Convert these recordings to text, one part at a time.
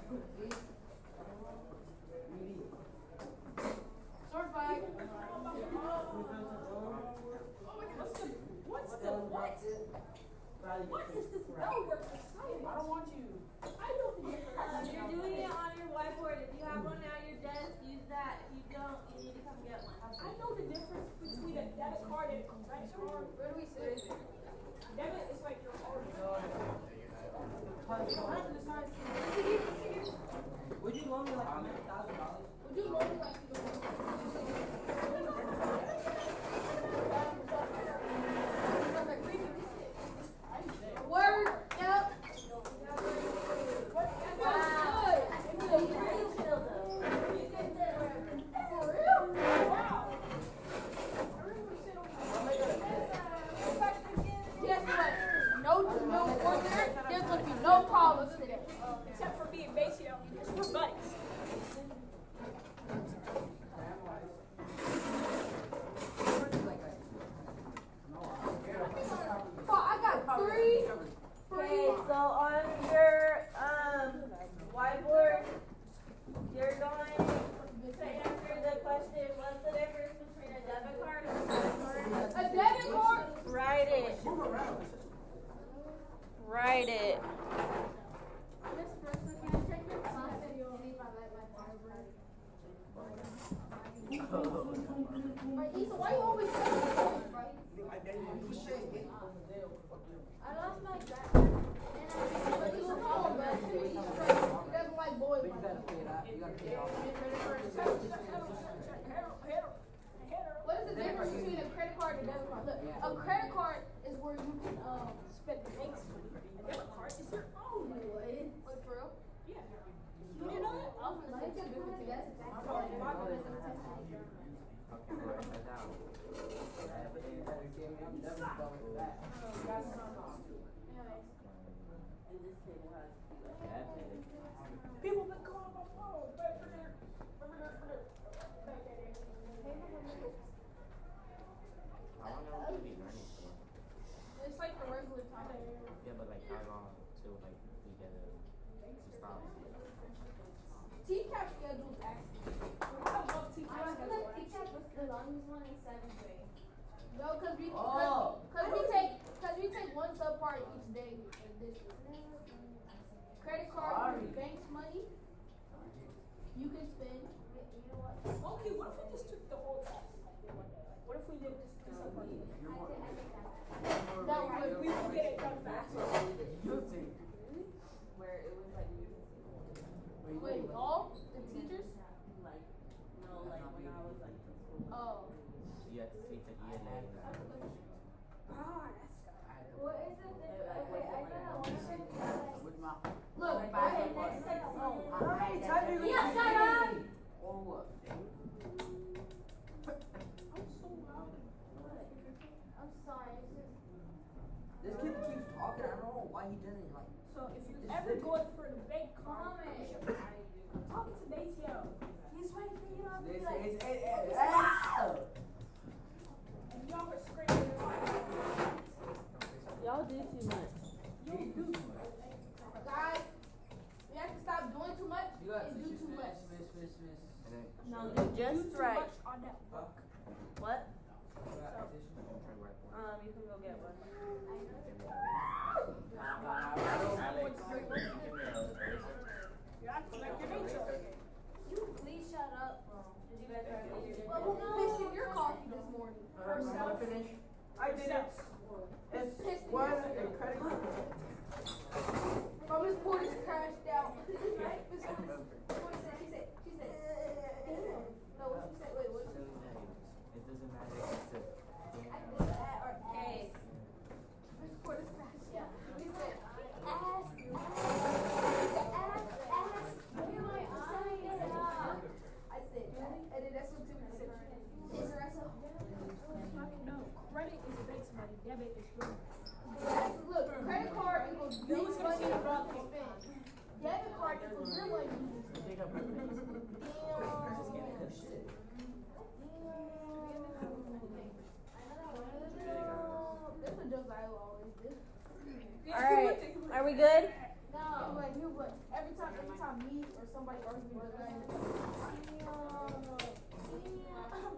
Sword fight. What's the what? What is this spell work for science? I don't want you. I know the difference. You're doing it on your whiteboard. If you have one at your desk, use that. If you don't, you need to come get one. I know the difference between a debit card and a credit card. Where do we sit? Debit is like your card. Would you loan me like $100,000? Would you loan me like Word, yep. Wow. For real? Wow. Guess what? No order. There's gonna be no problems today. Except for being Maceo, because we're buddies. I got three. Okay, so on your whiteboard, you're going to answer the question, what's the difference between a debit card and a credit card? A debit card. Write it. Write it. Miss Brooks, can I check your phone? Issa, why you always saying that, right? I lost my backpack. But Issa, no, but he doesn't like boys. You gotta pay that. You gotta pay off. What is the difference between a credit card and a debit card? Look, a credit card is where you can spend the bank's money. A debit card is your own. Wait, for real? Yeah. You didn't know that? I was like, Okay, write that down. But then you gotta give me, I'm never going to that. People been calling my phone. How long are we gonna be learning for? It's like the regular time. Yeah, but like how long till like we get to stop? TCAP schedules actually. I love teaching. I feel like TCAP was the longest one in 7th grade. No, cause we Oh. we take one subpart each day in this week. Credit card is bank's money. You can spend. You know what? Okay, what if we just took the whole test? What if we did just this up? I did That would We will get it done faster. Where it was like, wait, all the teachers? like, no, like when I was like in school. Oh. You have to speak to ELA. What is the difference? Okay, I know that one of them is like. Look, Okay, next time. yeah, shut up. Or what? I'm sorry, it's just. This kid keeps talking. I don't know why he doesn't like. So if you're ever going for the bank card, Comment. I'm talking to Maceo. He's right there, you know, I'll be This like. And y'all are screaming. Y'all do too much. Guys, we have to stop doing too much You got and do too much. Miss. And then No, do just Too right. much on that book. What? you got addition. You can go get one. You're acting like your nature. You please shut up. Did you guys write what you did? Well, who pissed in your coffee this morning? Herself. I did it. It's one a credit card. Oh, Miss Porter's crashed out. Miss Porter said, she said, no, what she said, wait, what she said? It doesn't matter if it's Hey. Miss Porter's crashed out. He said, Ass. Look at my eyes. I said, and then that's what Timothy said. Is there also? No, credit is bank's money, debit is your. Look, credit card equals You bank's was gonna money say you the wrong can thing. spend. Debit card equals your money you can spend. That's what Josiah always do. Alright, are we good? No, but he would every time me or somebody argues with that.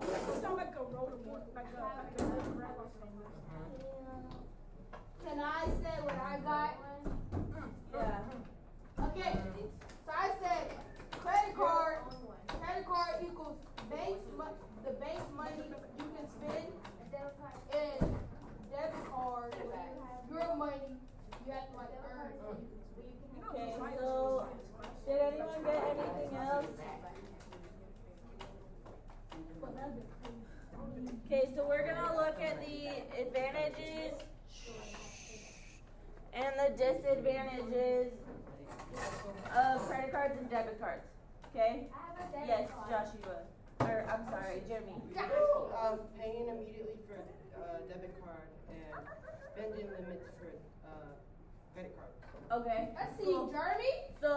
It sound like a road award, like a rap or something. Can I say what I got? Yeah. Okay, so I said credit card equals the bank's money you can spend, and debit card, your money you have to like earn. Okay, so did anyone get anything else? Okay, so we're gonna look at the advantages and the disadvantages of credit cards and debit cards. Okay? Yes, Joshua. Or I'm sorry, Jimmy. Paying immediately for debit card and spending limits for credit card. Okay. Let's see, Cool. Jeremy. So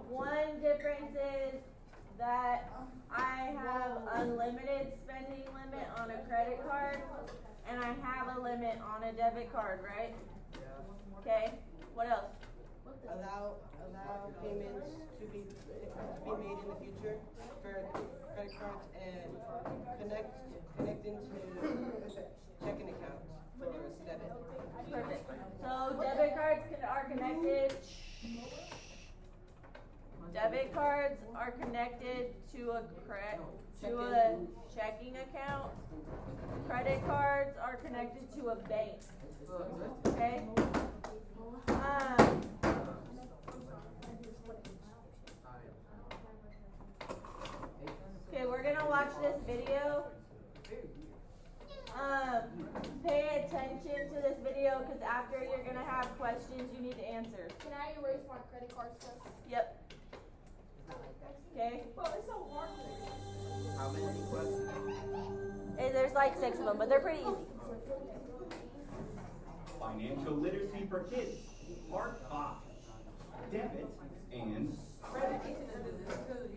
one difference is that I have unlimited spending limit on a credit card and I have a limit on a debit card, right? Okay. What else? Allow payments to be made in the future for credit cards and connect into checking accounts for debit. Perfect. So debit cards are connected. Debit cards are connected to a checking account. Credit cards are connected to a bank. Okay. Okay, we're gonna watch this video. Pay attention to this video because after you're gonna have questions you need to answer. Can I erase my credit card stuff? Yep. Okay. Well, it's so hard. How many questions? Hey, there's like 6 of them, but they're pretty easy. Financial Literacy for Kids, Part 5, Debit and Credit.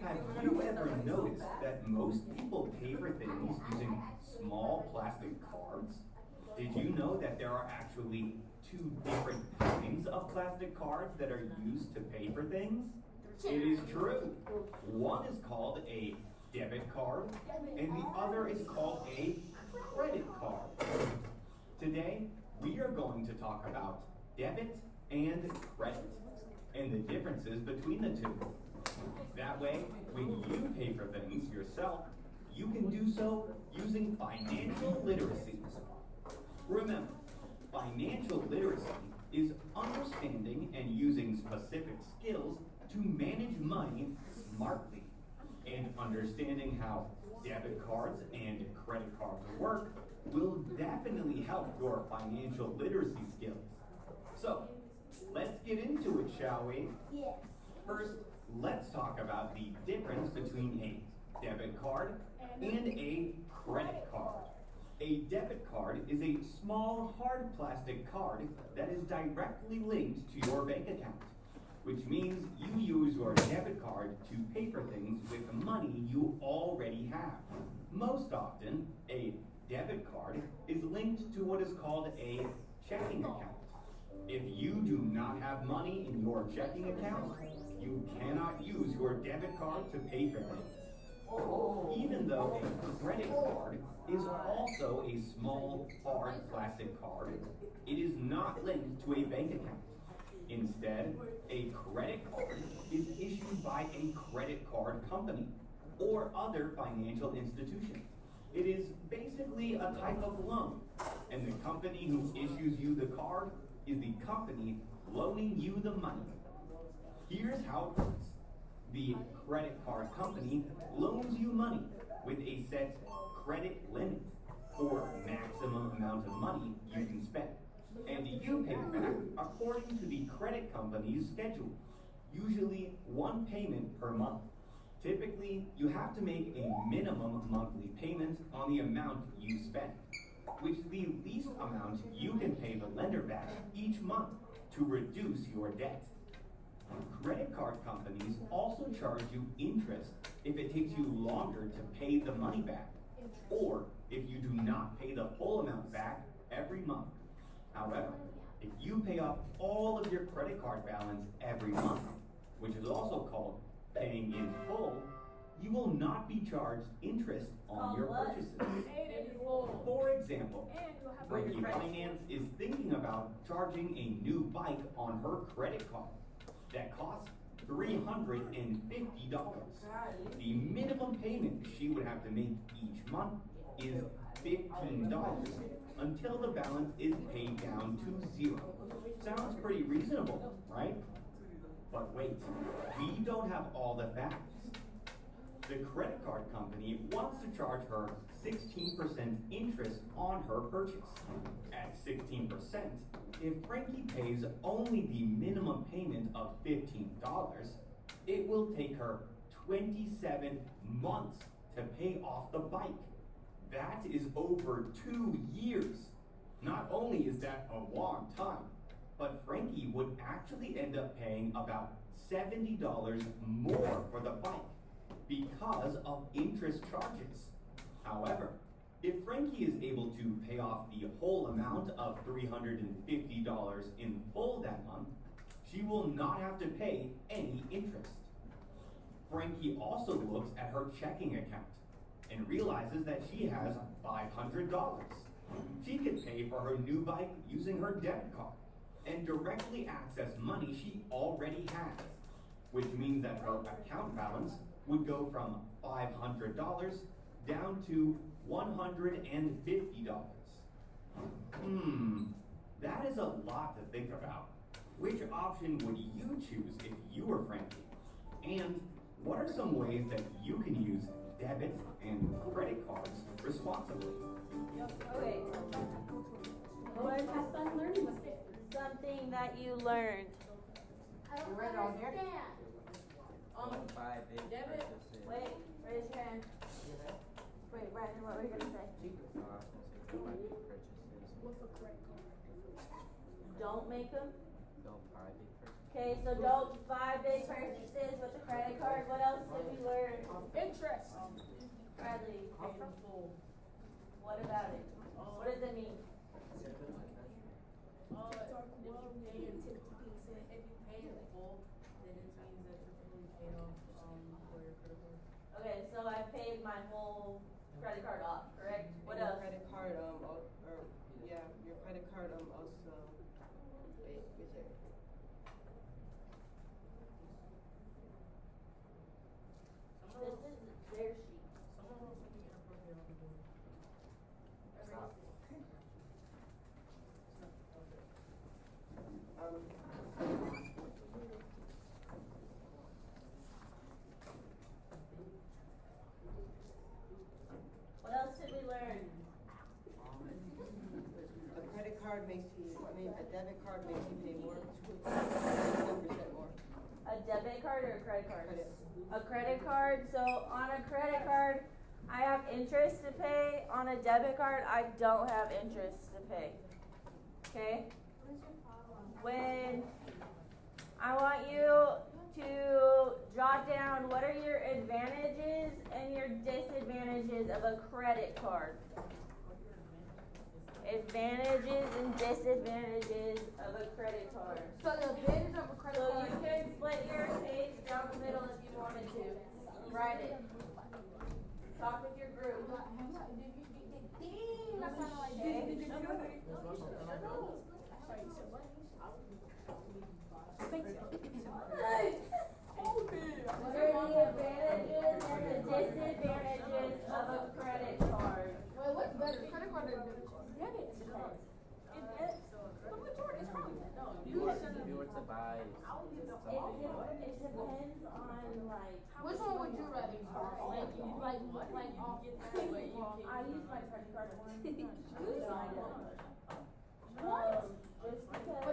Have you ever noticed that most people pay for things using small plastic cards? Did you know that there are actually 2 different kinds of plastic cards that are used to pay for things? It is true. One is called a debit card, and the other is called a credit card. Today, we are going to talk about debit and credit, and the differences between the two. That way, when you pay for things yourself, you can do so using financial literacy. Remember, financial literacy is understanding and using specific skills to manage money smartly, and understanding how debit cards and credit cards work will definitely help your financial literacy skills. So, let's get into it, shall we? Yes. First, let's talk about the difference between a debit card and a credit card. A debit card is a small, hard plastic card that is directly linked to your bank account, which means you use your debit card to pay for things with the money you already have. Most often, a debit card is linked to what is called a checking account. If you do not have money in your checking account, you cannot use your debit card to pay for things. Even though a credit card is also a small, hard plastic card, it is not linked to a bank account. Instead, a credit card is issued by a credit card company or other financial institution. It is basically a type of loan, and the company who issues you the card is the company loaning you the money. Here's how it works. The credit card company loans you money with a set credit limit or maximum amount of money you can spend, and you pay back according to the credit company's schedule, usually 1 payment per month. Typically, you have to make a minimum monthly payment on the amount you spend, which is the least amount you can pay the lender back each month to reduce your debt. Credit card companies also charge you interest if it takes you longer to pay the money back, or if you do not pay the full amount back every month. However, If you pay off all of your credit card balance every month, which is also called paying in full, you will not be charged interest on your Called what? purchases. For example, Frankie Finance is thinking about charging a new bike on her credit card that costs $350. The minimum payment she would have to make each month is $15 until the balance is paid down to zero. Sounds pretty reasonable, right? But wait, we don't have all the facts. The credit card company wants to charge her 16% interest on her purchase. At 16%, if Frankie pays only the minimum payment of $15, it will take her 27 months to pay off the bike. That is over 2 years. Not only is that a long time, but Frankie would actually end up paying about $70 more for the bike because of interest charges. However, if Frankie is able to pay off the whole amount of $350 in full that month, she will not have to pay any interest. Frankie also looks at her checking account and realizes that she has $500. She can pay for her new bike using her debit card and directly access money she already has, which means that her account balance would go from $500 down to $150. That is a lot to think about. Which option would you choose if you were Frankie? And what are some ways that you can use debit and credit cards responsibly? Okay. What is something that you learned? I read it on there? Don't buy big Debit. purchases. Wait, raise your hand. Wait, Brandon, what were you gonna say? Oh, I was gonna say, don't buy big purchases. Don't make them? Don't buy big purchases. Okay, so don't buy big purchases with a credit card. What else did we learn? Interest. Bradley, Pay in full. what about it? What does it mean? If you pay in full, then it means that you're fully paid off, for your credit card. Okay, so I paid my whole credit card off, correct? What Your else? credit card, your credit card, also, wait, is it? This is their sheet. Someone wants something inappropriate on the board. What else did we learn? A credit card makes you, a debit card makes you pay more, 10% more. A debit card or a credit card? Credit. A credit card, so on a credit card, I have interest to pay. On a debit card, I don't have interest to pay. Okay? When I want you to jot down what are your advantages and your disadvantages of a credit card. Advantages and disadvantages of a credit card. So the advantage of a credit So card. you can split your page down the middle if you wanted to. Write it. Talk with your group. What are the advantages and the disadvantages of a credit card? Wait, what's better, credit card or debit card? If you were to buy something, It depends on like. Which one would you rather use? I use my credit card once. Just because. But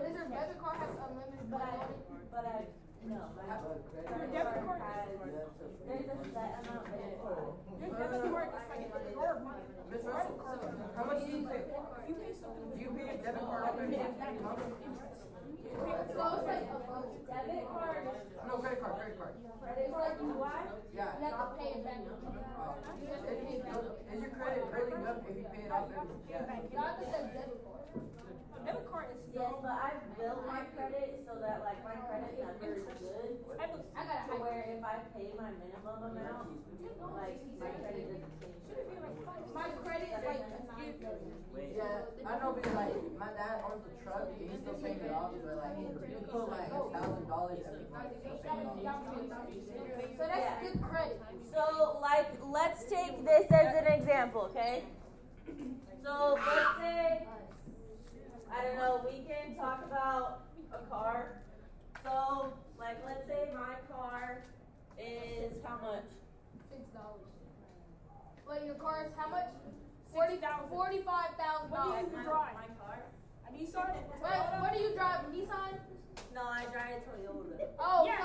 does your debit card have unlimited But money I, on it? but I, no, my credit debit card card has, there's a set amount that it's for. Your debit card is like your money. Ms. Russell, how much do you pay? If you pay something. Do you pay your debit card off every month? So it's like a phone. Debit card, No, credit card. credit card? Credit card, why? Yeah. You have to pay it back. Is your credit building up if you pay it off every? Yeah. Not the debit card. Debit card is Yes, but I've built my credit so that like my credit number is good. I got To a where if I pay my minimum amount, like my credit doesn't change. My credit is like Yeah, I know, but like, my dad owns a truck, and he's still paying it off, but like, you put like $1,000 every month, still paying it off. so that's good credit. So like, let's take this as an example, okay? So let's say, I don't know, we can talk about a car. So like, let's say my car is how much? $6. Well, your car is how much? $45,000. What do you drive? My car? A Nissan? What do you drive? Nissan? No, I drive a Toyota. Oh, Yes.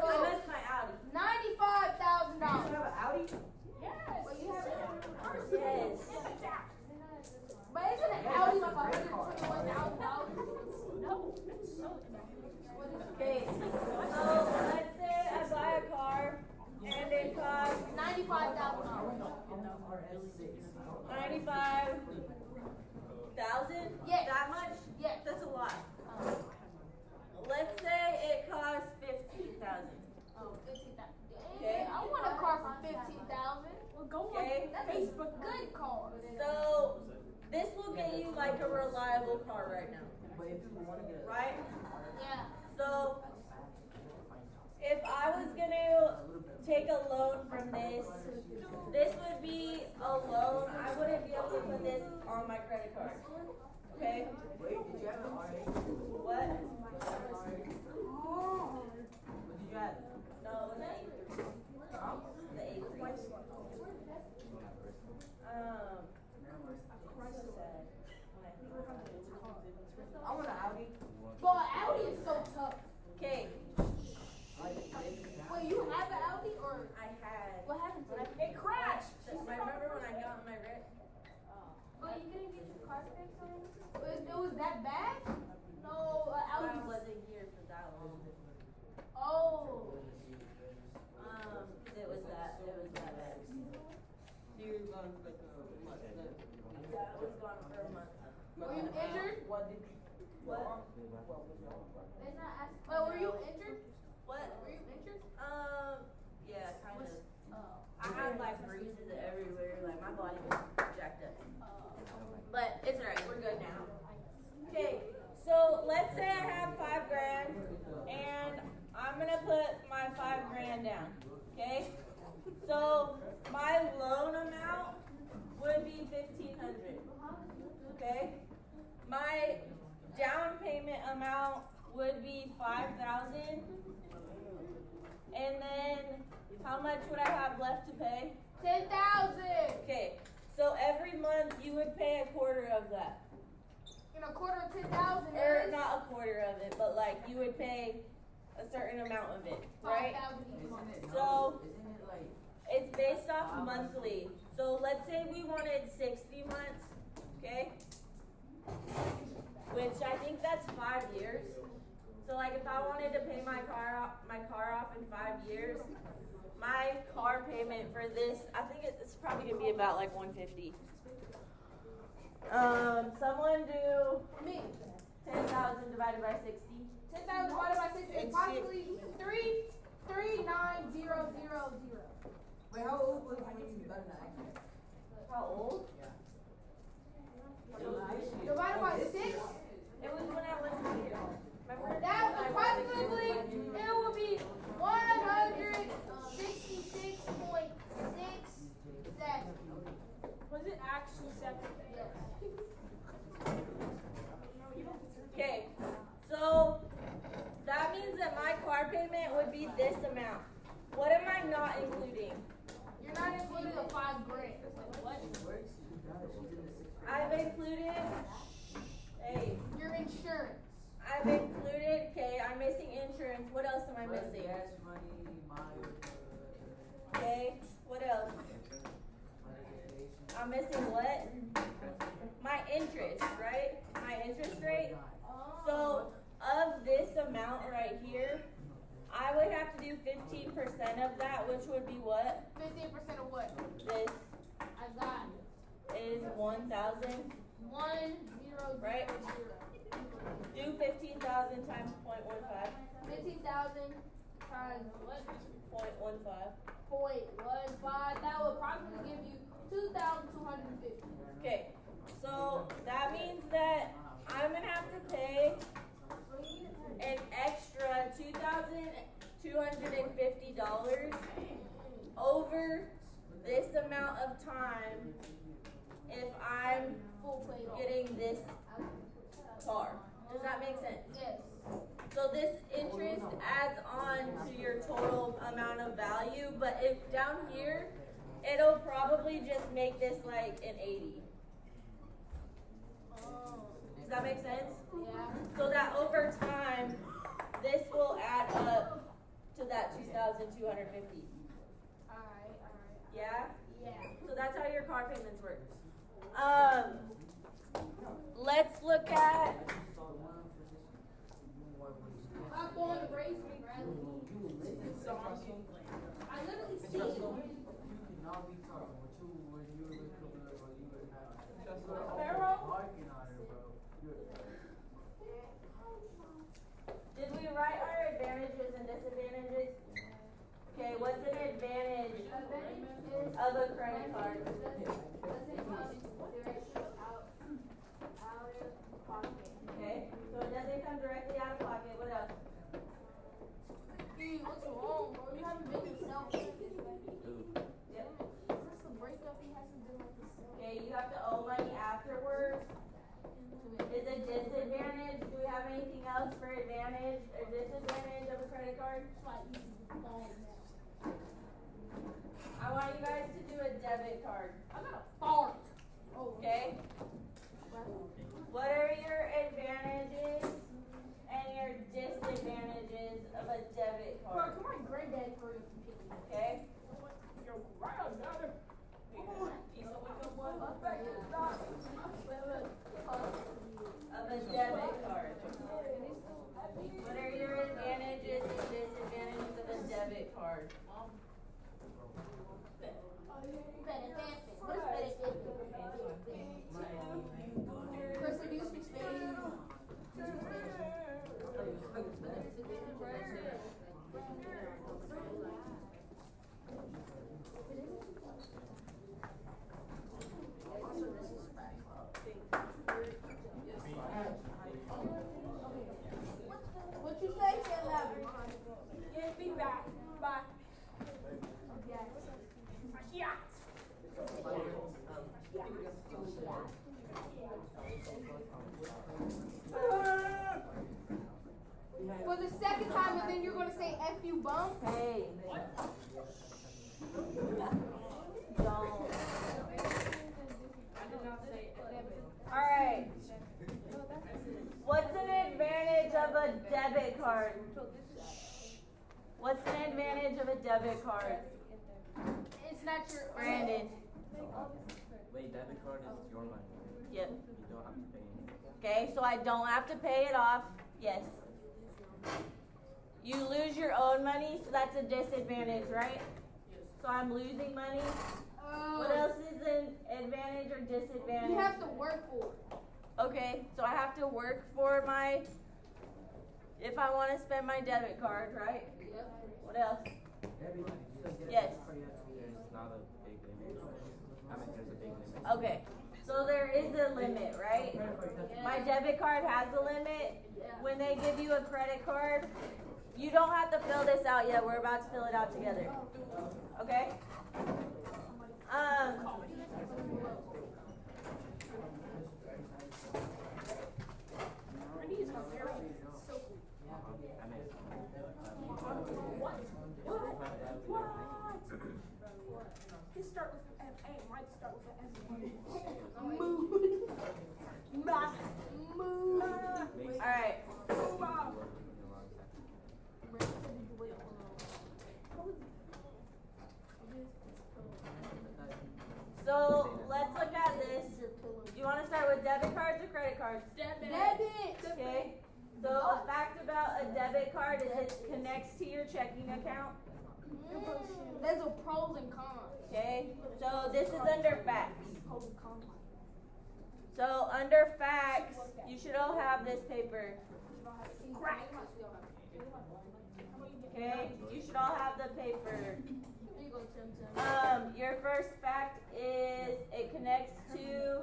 I missed my Audi. $95,000. have an Audi? Yes. Well, you have it. Yes. But isn't an Audi like $121,000? No, that's so Okay, so let's say I buy a car and it costs $95,000. 95,000? Yes. That much? Yes. That's a lot. Let's say it costs 15,000. Oh, $15,000. Okay. I want a car for $15,000. Well, go Okay. on That's Facebook. a good car. So this will get you like a reliable car right now, But if you wanna get right? Yeah. So if I was gonna take a loan from this would be a loan. I wouldn't be able to put this on my credit card. Okay? Wait, did you have an RA? What? What did you have? No, it was the A3. The A3. So sad. I want an Audi. But Audi is so tough. Okay, Wait, you have an Audi or I had. what happened to it? It crashed. Remember when I got in my wreck? But you didn't get your car fixed or anything? It was that bad? No, I Audi. wasn't here for that long. Oh. It was that bad. You were gone for like a month. Yeah, I was gone for a month. Were you injured? What did What? Wait, were you injured? What? Were you injured? Yeah, kind of. Oh. I had like bruises everywhere, like my body was jacked up. But it's alright, we're good now. Okay, so let's say I have $5,000 and I'm gonna put my $5,000 down. Okay? So my loan amount would be $1,500. Okay? My down payment amount would be $5,000. And then how much would I have left to pay? 10,000. Okay, so every month you would pay a quarter of that. And a quarter of 10,000 Or is not a quarter of it, but like you would pay a certain amount of it, right? 5,000 each month. So isn't it like it's based off monthly. So let's say we wanted 60 months, okay? Which I think that's 5 years. So like if I wanted to pay my car off in 5 years, my car payment for this, I think it's probably gonna be about like $150. Someone do Me. 10,000 divided by 60. 10,000 divided by 6 is approximately 339,000. wait, how old was you when you got in the accident? How old? Divided by 6, It was when I was here. Remember? that was approximately, it would be 166.67. Was it actually 7? Okay, so that means that my car payment would be this amount. What am I not including? You're not including the $5,000. I've included, hey, Your insurance. I've included, okay, I'm missing insurance. What else am I missing? Gas money, mileage, Okay, what else? I'm missing what? My interest, right? My interest rate. So of this amount right here, I would have to do you 15% of that, which would be what? 15% of what? This I got is 1,000. 1,000. Right. Do 15,000 times 0.15. 15,000 times what? 0.15. 0.15. That will approximately give you 2,250. Okay, so that means that I'm gonna have to pay an extra $2,250 over this amount of time if I'm getting this car. Does that make sense? Yes. So this interest adds on to your total amount of value, but if down here, it'll probably just make this like an 80. Does that make sense? Yeah. So that over time, this will add up to that 2,250. Alright. Yeah? Yeah. So that's how your car payments work. Let's look at, I'm going to raise me, Bradley. I literally see it. did we write our advantages and disadvantages? Okay, what's an advantage of a credit card? Okay, so it doesn't come directly out of pocket. What else? Dude, what's wrong, bro? You haven't been yourself. Yep. Since the breakup, he hasn't been like this. Okay, you have to owe money afterwards. Is a disadvantage? Do we have anything else for advantage or disadvantage of a credit card? I want you guys to do a debit card. I got a fart. Okay? What are your advantages and your disadvantages of a debit Bro, card? come on, granddaddy for you. Okay? Yo, granddaddy. Of a debit card. What are your advantages and disadvantages of a debit card? What is Chris, do you speak Spanish? What you say, Caleb? Yeah, be back. Bye. Yeah. For the second time, and then you're gonna say F you bum? Hey. Don't. Alright. What's an advantage of a debit card? What's an advantage of a debit card? It's not your. Brandon. Wait, debit card is your money. Yep. You don't have to pay anything. Okay, so I don't have to pay it off. Yes. You lose your own money, so that's a disadvantage, right? So I'm losing money. What else is an advantage or disadvantage? You have to work for it. Okay, so I have to work for my, if I want to spend my debit card, right? Yep. What else? Yes. There's not a big limit. I mean, there's a big limit. Okay, so there is a limit, right? My debit card has a limit. When they give you a credit card, you don't have to fill this out yet. We're about to fill it out together. Okay? He start with an M. A might start with an M. Mood. Mood. Alright. So let's look at this. Do you want to start with debit cards or credit cards? Debit. Okay. So a fact about a debit card is it connects to your checking account? There's a pros and cons. Okay, so this is under facts. Pros and cons. So under facts, you should all have this paper. Crack. Okay, you should all have the paper. Here you go, Tim Tim. Your first fact is it connects to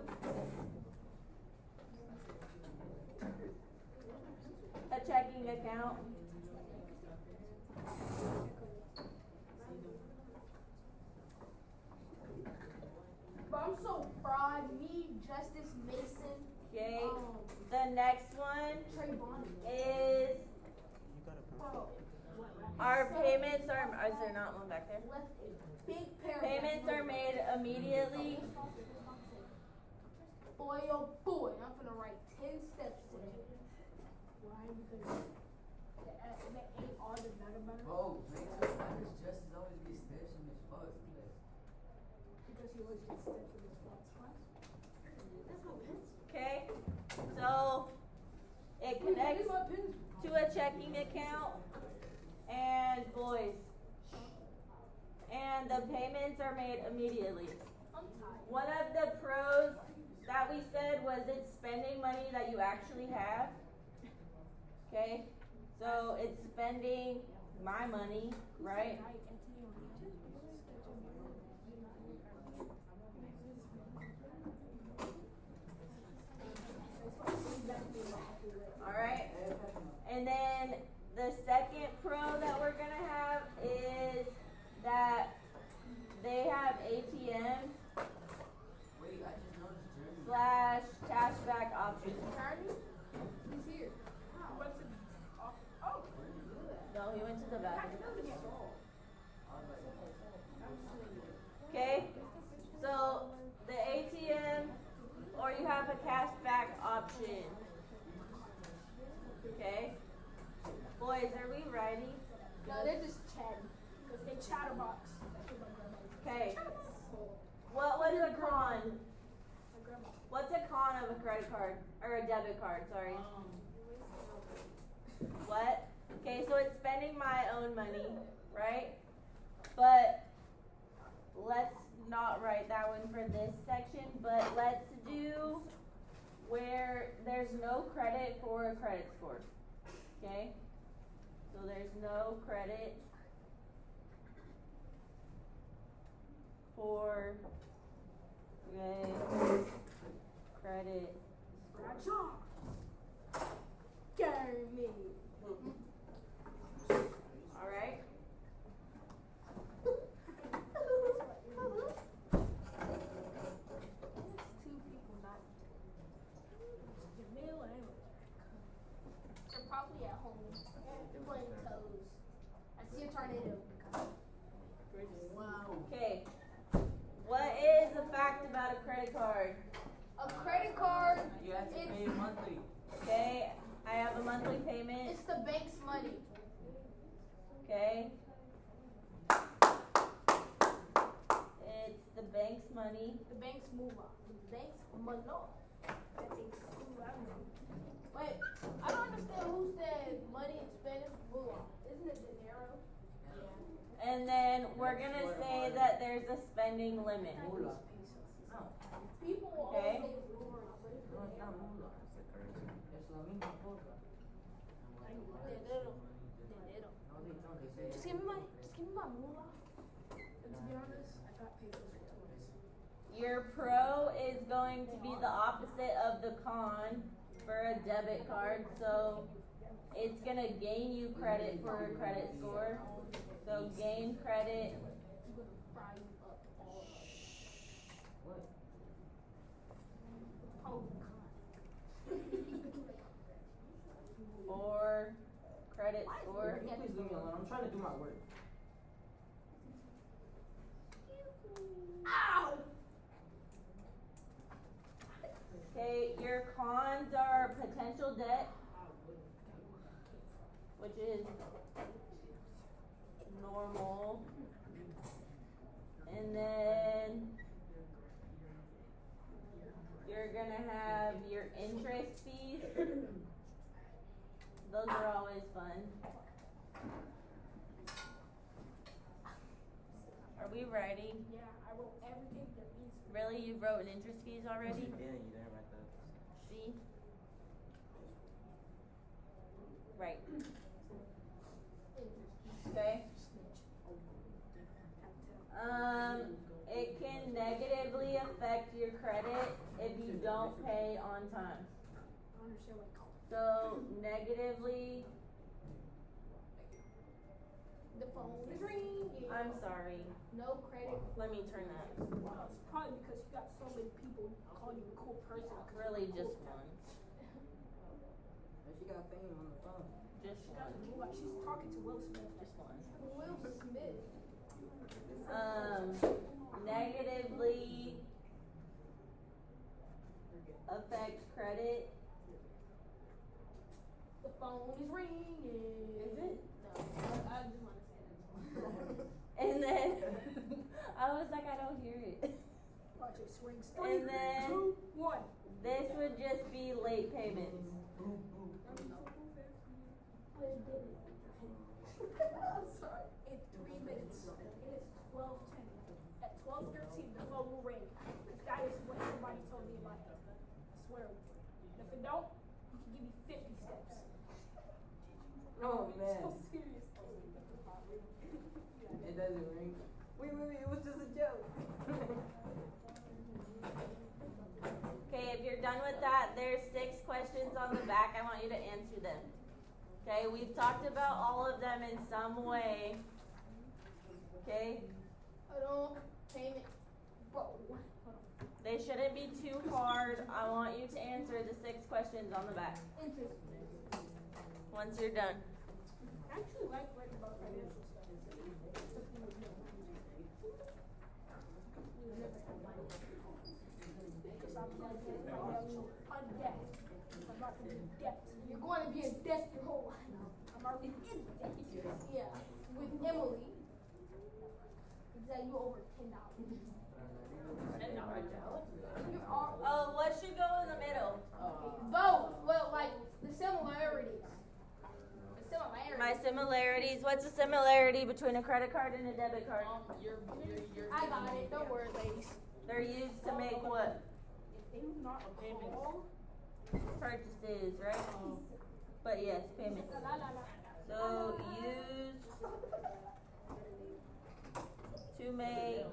a checking account. But I'm so proud. Me, Justice Mason, Okay, the next one Trayvon. is Bro, our payments are, is there not one back there? left a big paragraph. Payments are made immediately. Boy, oh boy, I'm gonna write 10 steps today. Why? Because that ain't all the matter. Oh, man, why does Justice always get steps in his fuck? Because he always gets steps in his class. That's my pencil. Okay, so it connects to a checking account, and boys, and the payments are made immediately. I'm tired. One of the pros that we said was it's spending money that you actually have. Okay, so it's spending my money, right? Alright, and then the second pro that we're gonna have is that they have ATMs Wait, I just noticed Jeremy. / cashback options. Attorney? He's here. Oh. No, he went to the bathroom. I was like, Okay, so the ATM, or you have a cashback option. Okay, boys, are we ready? No, they're just chatting. Because they chatterbox. Okay, what was a con? What's a con of a credit card, or a debit card, sorry? What? Okay, so it's spending my own money, right? But let's not write that one for this section, but let's do where there's no credit for a credit score. Okay? So there's no credit for a credit. Jeremy. Alright? Two people not. Jamil and they're probably at home. They're playing toes. I see a tornado. wow. Okay. What is a fact about a credit card? A credit card, You have to pay it monthly. Okay, I have a monthly payment. it's the bank's money. Okay. It's the bank's money. The bank's moolah. The bank's money. That takes Wait, I don't understand who said money in Spanish moolah. Isn't it dinero? And then we're gonna say that there's a spending limit. Mula. People will Okay. always say moolah. No, it's not mula. It's la misma cosa. Dinero. No, they don't. They say Just give me my moolah. And to be honest, I got papers too. Your pro is going to be the opposite of the con for a debit card. So it's gonna gain you credit for a credit score. So gain credit. Fry you up all up. what? Oh, Or credit score. Can you please leave me alone? I'm trying to do my work. Ow! Okay, your cons are potential debt, which is normal. And then you're gonna have your interest fees. Those are always fun. we writing? Yeah, I wrote everything there is. Really? You wrote an interest fees already? Yeah, you didn't write that. See? Right. Okay. It can negatively affect your credit if you don't pay on time. I don't understand what call. So negatively, The phone is ringing. I'm sorry. No credit. Let me turn that. It's probably because you got so many people calling you a cool person. Really just one. But she got fame on the phone. Just She got, one. like, she's talking to Will Smith. Just one. Will Smith. Negatively affect credit. The phone is ringing. Is it? No, I just want to say that. And then I was like, I don't hear it. Watch it swings. And then 2, 1. this would just be late payments. I'm sorry. In 3 minutes. It is 12:10. At 12:13, the phone will ring. Because that is what somebody told me in my head. I swear. And if it don't, you can give me 50 steps. Oh I'm man. so serious. It doesn't ring. Wait, it was just a joke. Okay, if you're done with that, there's 6 questions on the back. I want you to answer them. Okay, we've talked about all of them in some way. Okay, Hold on. Payment. Bro. they shouldn't be too hard. I want you to answer the 6 questions on the back Interest. once you're done. I actually like writing about financial stuff. Because I'm going to get financial undebt. I'm not going to be in debt. You're going to be in debt your whole life. I'm already in debt. Yeah. With Emily. That you over $10. You are. Oh, what should go in the middle? Both. Well, like the similarities. The similarities. My similarities. What's the similarity between a credit card and a debit card? I got it. Don't worry, ladies. They're used to make what? If they do not call, Purchases, right? But yes, payments. So used to make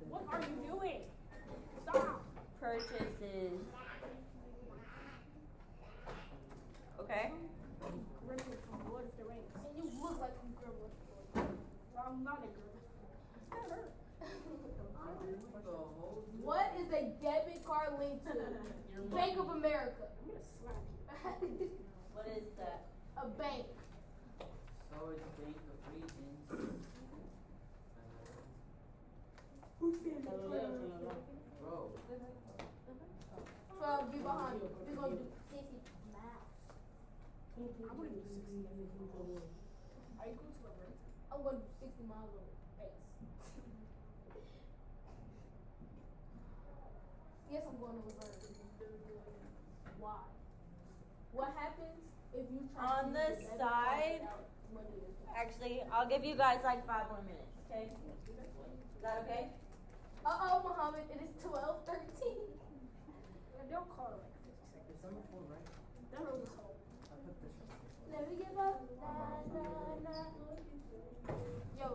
what are you doing? Stop. purchases. Okay? Grimace from Lord of the Rings. And you look like a girl. I'm not a girl. It's not her. What is a debit card linked to? Bank of America. I'm gonna slap you. What is that? A bank. So it's Bank of Regions. Who's in the Bro. So I'll be behind you. We're gonna do 60 miles. I'm gonna do 60. Are you going to Laverne? I'm gonna do 60 miles on base. Yes, I'm going to Laverne. Why? What happens if you try On to the use a debit card side- without money? Actually, I'll give you guys like 5 more minutes, okay? Is that okay? Uh-oh, Muhammad, it is 12:13. They'll call it like 50 seconds. It's number 4, right? That road is whole. I put this one. Never give up. Nah, nah, nah. Yo.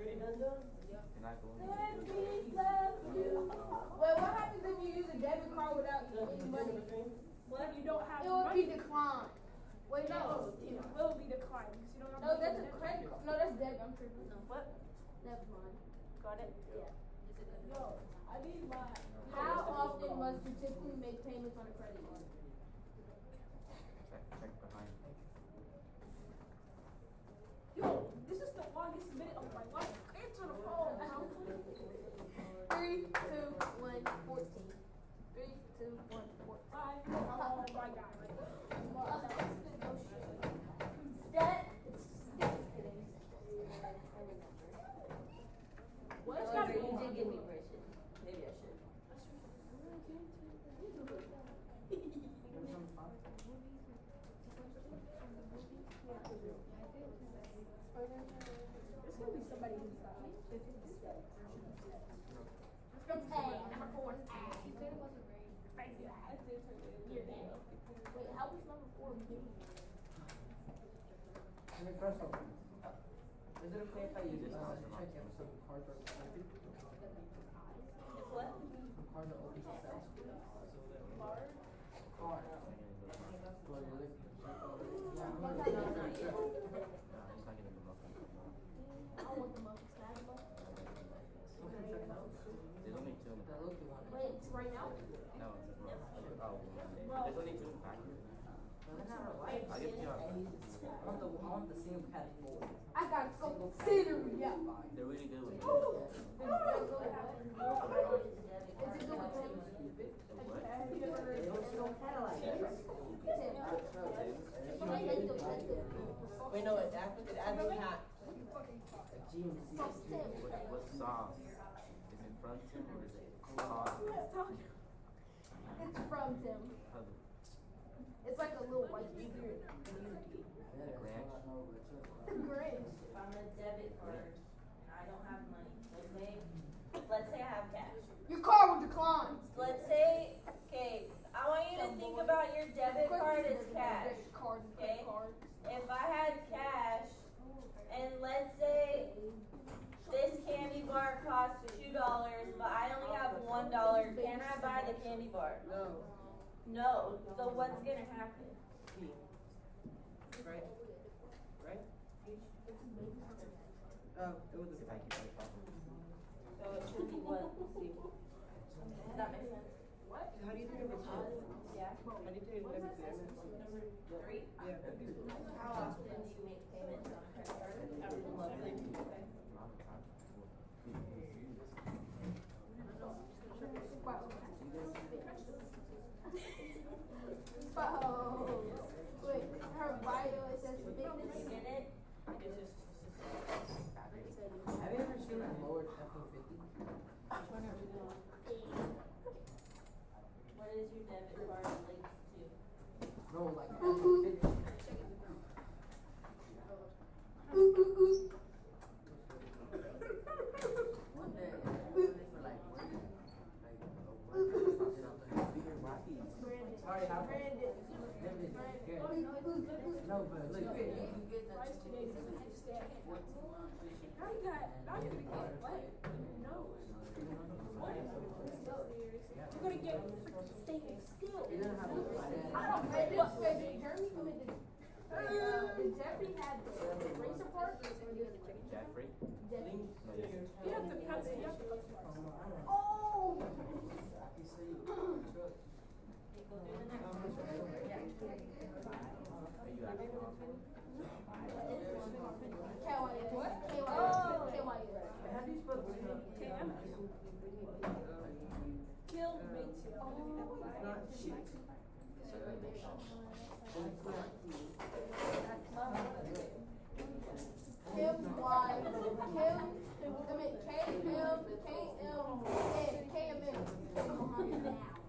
And I go Let me love you. Well, what happens if you use a debit card without any money? What? You don't have It will money? be declined. Wait, no. It will be declined because you don't have No, money. that's a credit card. No, that's debit. I'm tripping. What? Never mind. Got it? Yo, I need my. How often must you typically make payments on a credit card? check behind. Yo, this is the longest minute of my life. Answer the phone. 3, 2, 1, 14. 3, 2, 1, 14. Oh my god. What's However, you did give me braces. Maybe I should. Number 5? somebody who's not. It's A. Number 4 is A. Thank you. I did turn it in. You're there. Wait, how was number 4 B? First of all, is it okay if I use check if some cards are open? If what? Some cards are open to sell. Card? Card. So you look. I don't want the muffins. Can I have the muffins? Okay, check it out. There's only two in the The pack. Loki one. Wait, it's right now? No, it's oh, Bro. there's only two in the pack. No, they're not right. I'll give you a I want the same cat four. I got scenery, yeah. They're really good with it. Is it good with Have you ever heard of Wait, no, it adds a cat. What sauce? Is it from Tim or is it sauce? It's from Tim. It's like a little white beard. The Grinch? The Grinch. If I'm a debit card and I don't have money, let's say I have cash. Your car will decline. Let's say, okay, I want you to think about your debit card as cash. Debit card, Okay. credit card. If I had cash, and let's say this candy bar costs $2, but I only have $1, can I buy the candy bar? No. No. So what's gonna happen? Right? Right? Oh, it was a pack. So it should be what? Let's see. Does that make sense? what? How do you think it was? Yeah. How do you think it was? Number 3. Yeah. How often do you make payments on a credit card? Monthly. Okay. Oh, wait, her bio, it says fitness. You get it? Have you ever seen a lower F-150? What is your debit card linked to? No, like F-150. One day, I went for like work. Like, popping up the bigger body. Sorry, how? Brandon. No, but look, you get that. Price today is a stay at hand. Now you got, now you're gonna get what? No. What? You're gonna get staying still. You don't have to buy that. I don't, wait, Jeremy, did Jeffrey have the racer part? Jeffrey? Jeffrey. You have to cut, you have to cut. Oh! You say you truck. Are you actually on to it? KYS. What? KYS. Oh. KYS. How do you spell the Kill makes you. Not shit. Kim's wife.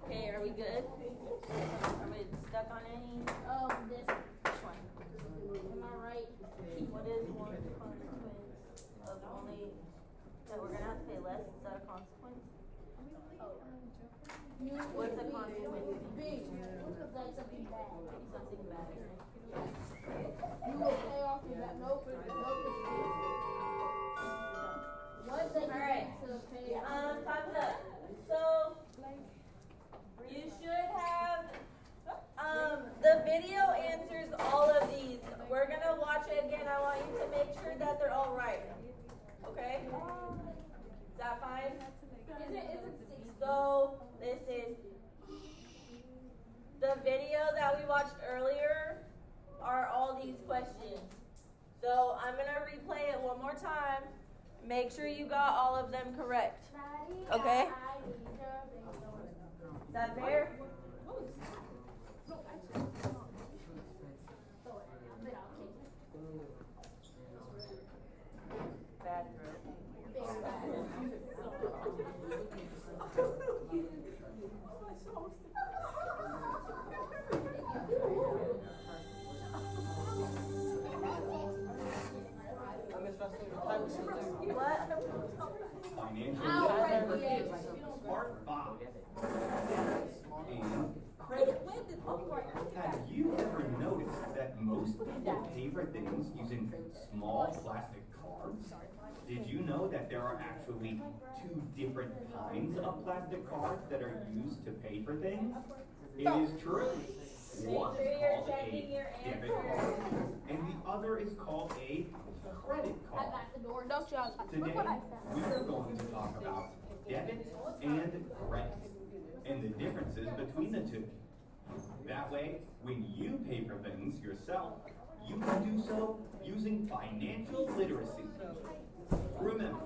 Okay, are we good? Are we stuck on any? This one. Am I right? What is one consequence of only, that we're gonna have to pay less? Is that a consequence? What's the consequence? Big. That's something bad. Something bad, okay? You will pay off your debt. Nope. Nope. It's big. What they Alright. to pay? Time's up. So, you should have, the video answers all of these. We're gonna watch it again. I want you to make sure that they're all right. Okay? Is that fine? So, this is, the video that we watched earlier are all these questions. So, I'm gonna replay it one more time. Make sure you got all of them correct. Okay? Is that fair? Bad I missed my time. Have you ever noticed that most people pay for things using small plastic cards? Did you know that there are actually two different kinds of plastic cards that are used to pay for things? It is true. One Make is sure you're called a checking your debit answers. card, and the other is called a credit card. Don't you Today, we are going to talk about debit and credit, and the differences between the two. That way, when you pay for things yourself, you can do so using financial literacy. Remember,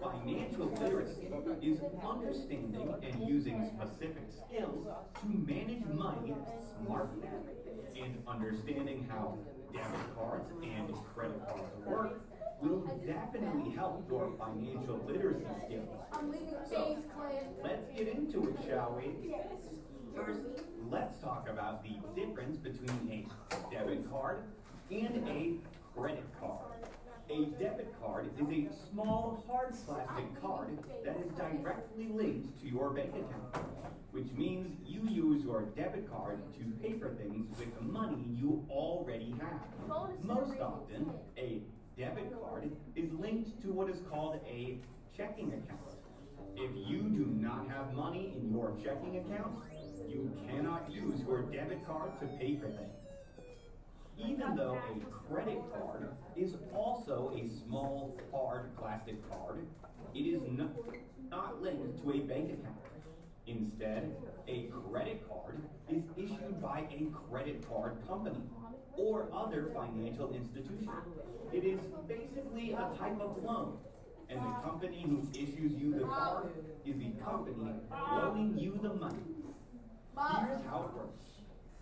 financial literacy is understanding and using specific skills to manage money smartly. And understanding how debit cards and credit cards work will definitely help your financial literacy skills. I'm leaving So, James Clan. let's get into it, shall we? First, let's talk about the difference between a debit card and a credit card. A debit card is a small, hard plastic card that is directly linked to your bank account, which means you use your debit card to pay for things with the money you already have. Most often, a debit card is linked to what is called a checking account. If you do not have money in your checking account, you cannot use your debit card to pay for things. Even though a credit card is also a small, hard plastic card, it is not linked to a bank account. Instead, a credit card is issued by a credit card company or other financial institution. It is basically a type of loan, and the company who issues you the card is the company loaning you the money. Here's how it works.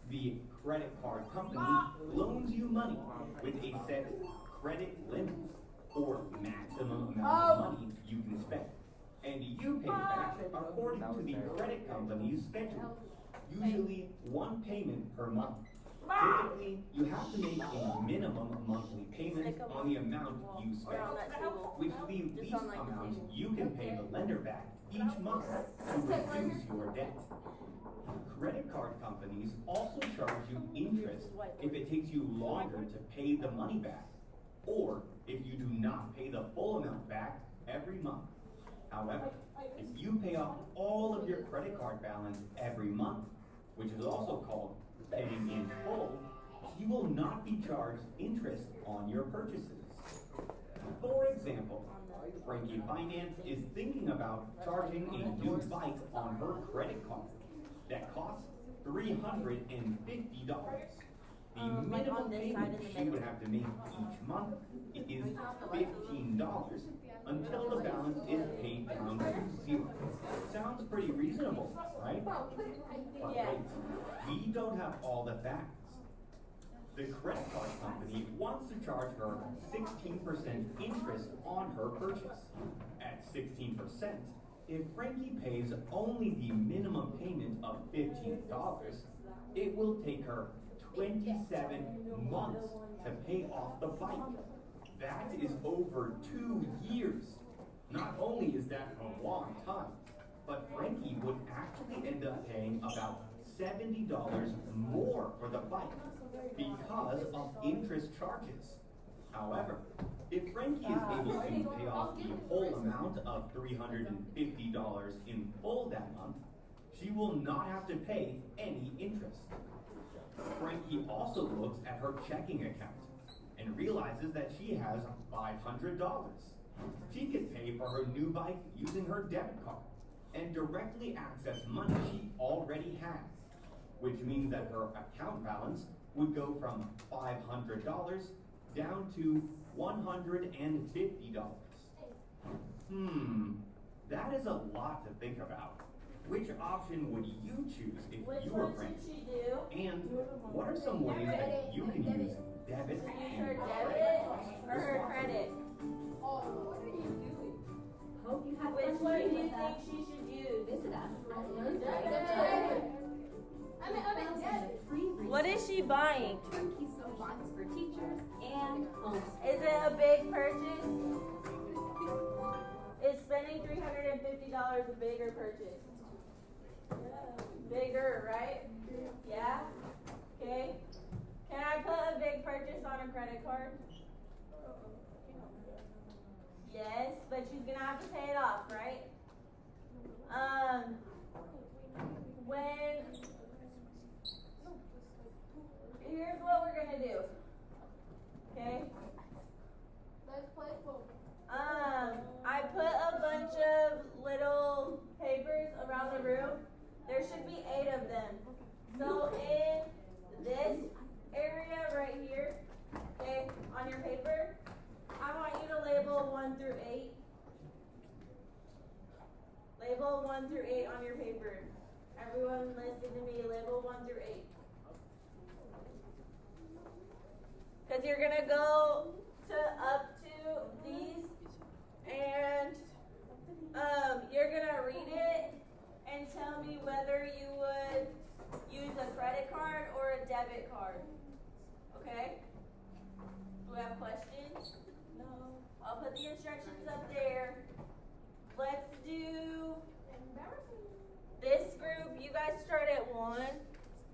The credit card company loans you money with a set credit limit or maximum amount of money you can spend. And you pay back according to the credit company's schedule, usually one payment per month. Typically, you have to make a minimum monthly payment on the amount you spend, which leaves the least amount you can pay the lender back each month to reduce your debt. Credit card companies also charge you interest if it takes you longer to pay the money back, or if you do not pay the full amount back every month. However, if you pay off all of your credit card balance every month, which is also called paying in full, you will not be charged interest on your purchases. For example, Frankie Finance is thinking about charging a new bike on her credit card that costs $350. The minimum payment she would have to make each month is $15 until the balance is paid down to zero. Sounds pretty reasonable, right? But wait, we don't have all the facts. The credit card company wants to charge her 16% interest on her purchase. At 16%, if Frankie pays only the minimum payment of $15, it will take her 27 months to pay off the bike. That is over 2 years. Not only is that a long time, but Frankie would actually end up paying about $70 more for the bike because of interest charges. However, if Frankie is able to pay off the whole amount of $350 in full that month, she will not have to pay any interest. Frankie also looks at her checking account and realizes that she has $500. She could pay for her new bike using her debit card and directly access money she already has, which means that her account balance would go from $500 down to $150. That is a lot to think about. Which option would you choose if Which you were one Frankie? should she do? And what are some ways that you can use debit Use and her credit debit cards or her responsibly? credit? What are you doing? Hope you have Which fun one do playing you with think us. she should use? Visit us. What is she buying? Keystone boxes for teachers and homes. Is it a big purchase? Is spending $350 a bigger purchase? Bigger, right? Yeah? card? Yes, but she's gonna have to pay it off, right? Here's what we're gonna do. Okay? Let's play football. I put a bunch of little papers around the room. There should be 8 of them. So in this area right here, okay, on your paper, I want you to label 1 through 8. Label 1 through 8 on your paper. Everyone listen to me, label 1 through 8. Because you're gonna go up to these and you're gonna read it and tell me whether you would use a credit card or a debit card. Okay? Do we have questions? No. I'll put the instructions up there. Let's do this group. You guys start at 1.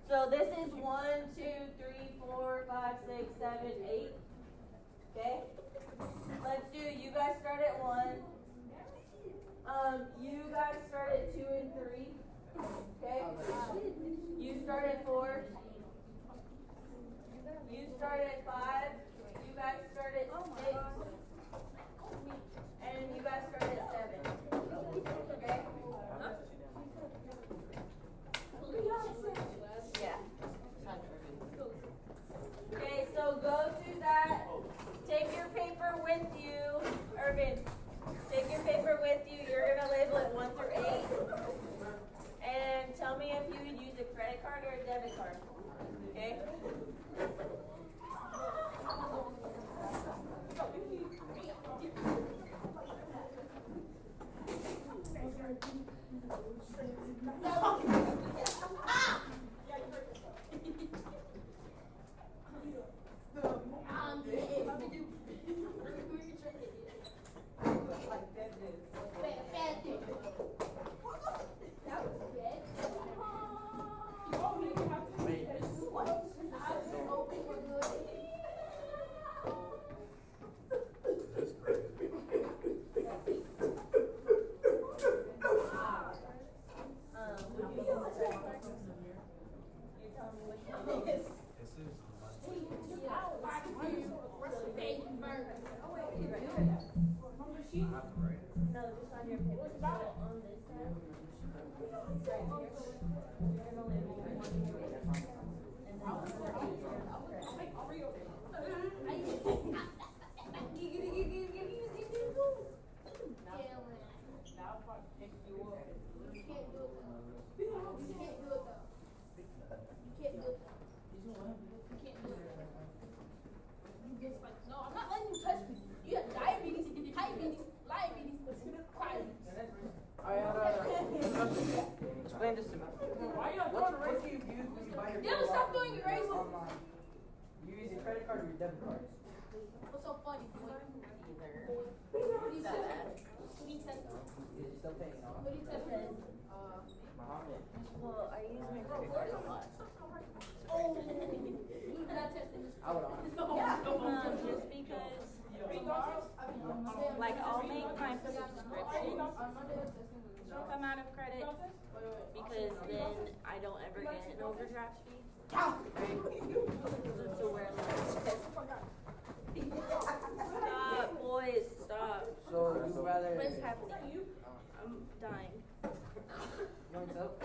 So this is 1, 2, 3, 4, 5, 6, 7, 8. Okay? Let's do, you guys start at 1. You guys start at 2 and 3. Okay? You start at 4. You start at 5. You guys start at 6. And you guys start at 7. Okay? Yeah. Okay, so go to that. Take your paper with you. Irvin, take your paper with you. You're going to label it 1 through 8. And tell me if you would use a credit card or a debit card. Okay? Explain this to me. What do you use when you buy your Dylan, stop doing erasers. online? You use your credit card or your debit card? What's so funny? Either. What do you test? What do you test? You're still paying off. What do you test? Muhammad. Well, I use my credit card a lot. Oh, you're not testing this. I would honestly. Just because, like, I'll make my subscriptions don't come out of credit because then I don't ever get an overdraft fee. So where stop, boys, stop. So you rather. What is happening? I'm dying. You want help?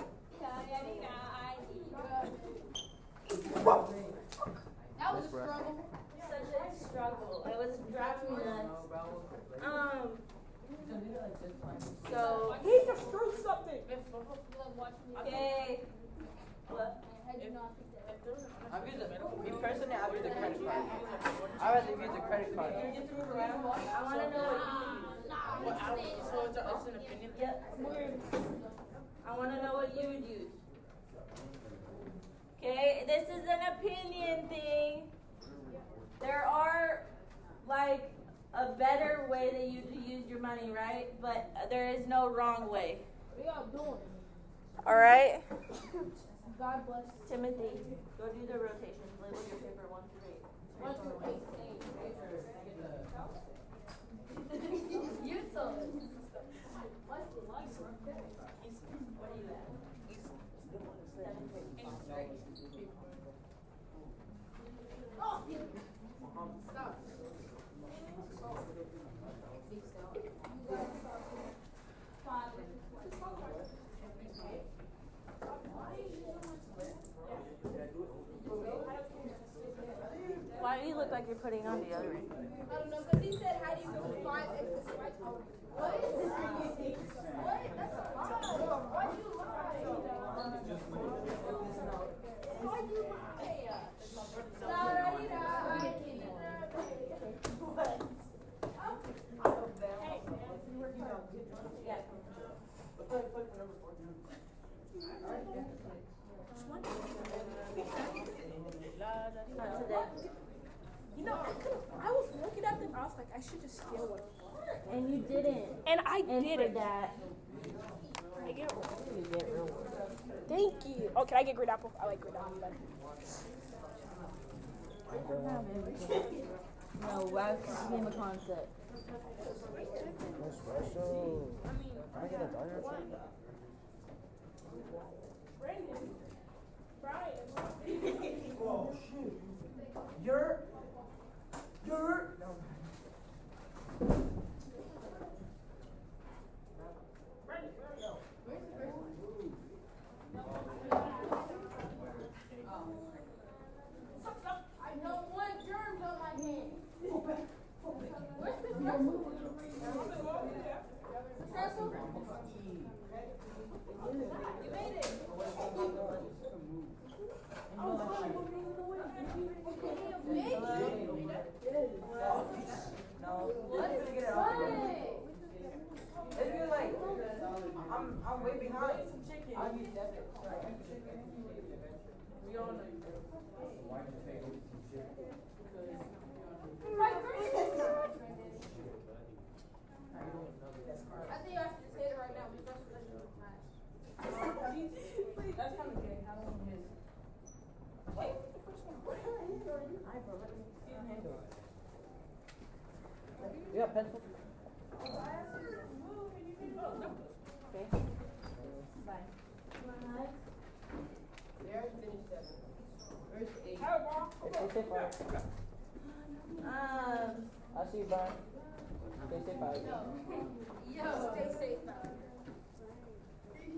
That was a struggle. Such a struggle. I was driving me nuts. So He just threw something. okay. What? I've used me personally, I've used a credit card. I'd rather use a credit card. I want to know what you use. So it's an opinion. Yep. I want to know what you would use. Okay, this is an opinion thing. There are, like, a better way that you could use your money, right? But there is no wrong way. What y'all doing? All right? God bless. Timothy, go do the rotations. Label your paper 1 through 8. 1 through 8. You told me. What are you at? 7th grade. Stop. Why do you look like you're putting on deodorant? I don't know, because he said, how do you do 5 X? What? What? That's a lot. Why do you lie? Why do you lie? Not today. You know, I was looking at them, I was like, I should just steal one. And you didn't. And I And did for it. that, I get one. you get rewarded. Thank you. Oh, can I get green apple? I like green apple better. No, wax became a concept. Espresso. Can I get a diner too? Brandon. Brian. Oh shoot. You're. Brandon, where are you? I don't want germs on my hands. Where's the espresso? You made it. What is it? It's good, like, I'm way behind. I use debit. We all know you do. I think I should just hit it right now. Because that's what I match. That's kind of gay. I don't want his. Wait. You got pencil? Okay. Bye. There's finished 7. Where's 8? Stay safe, Brian. I'll see you, Brian. Stay safe, Brian. Yo, stay safe. Okay.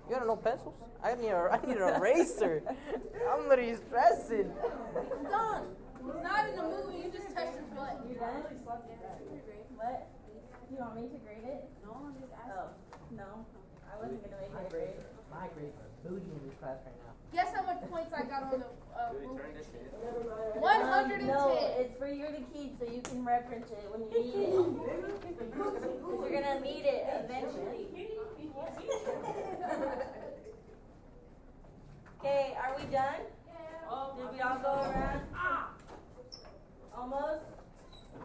You got no pencils? I need an eraser. I'm literally stressing. Done. It's not in the movie. You just touched his butt. You done? What? You want me to grade it? No, I'm just asking. Oh, no. I wasn't gonna make it a grade. My grades are booty in this class right now. Guess how much points I got on the Do we movie? turn this in? 110. No, it's for you to keep so you can reference it when you need it. Because you're gonna need it eventually. Okay, are we done? Did we all go around? Almost?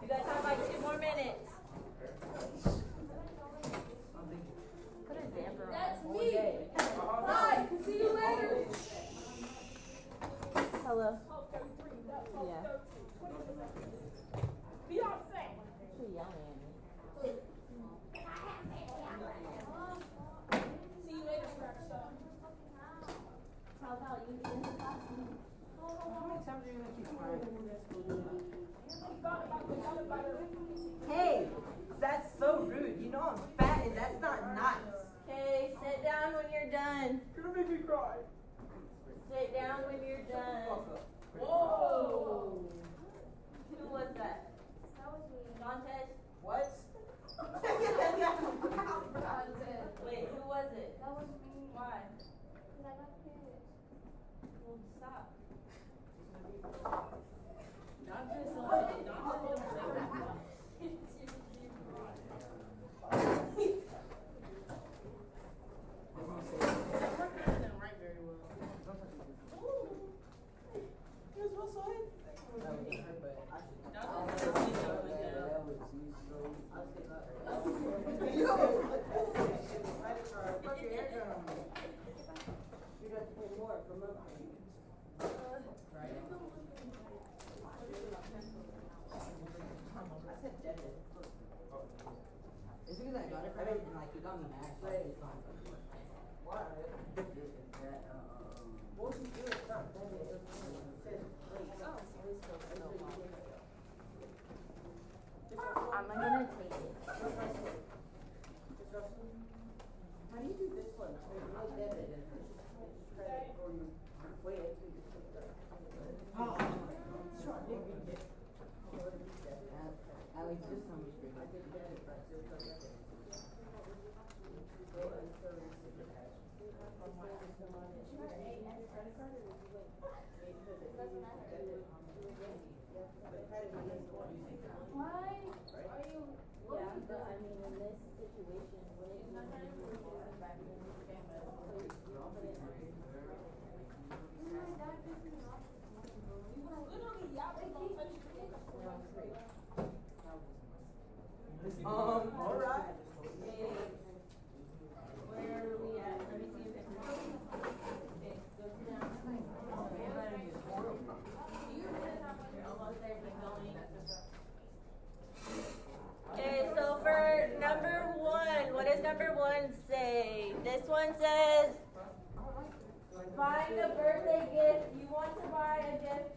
You guys have like 2 more minutes. Put a damper on That's the whole me. day. Bye. See you later. Hello. Yeah. Yeah. Beyonce. She's yelling at me. See you later, Scratch. How about you in the classroom? How many times are you gonna keep crying? Hey, that's so rude. You know I'm fat and that's not nice. Okay, sit down when you're done. You're gonna make me cry. Sit down when you're done. Whoa. Who was that? That was me. Dantes? What? Wait, who was it? That was me. Why? Because I got pissed. Well, stop. Yo! card from a right? I said debit. It's because I got it from him and like he got me mad. So Right. it's fine. Why? That, What you do is not debit. It says late. I'm gonna take it. How do you do this one? There's no debit. It's just credit or you wait until you take the. Oh. Alex, just tell me straight. I did debit, but I still put debit. So until you see the cash. The credit money is the one you take out. Why are you? Yeah, but I mean, in this situation, wouldn't you use it back in the camera? So you put it Literally, y'all just don't touch your kids. Alright. Where are we at? Let me see if it's. Okay, go down. You're almost there, keep going. Okay, so for number one, what does number one say? This one says, find a birthday gift. You want to buy a gift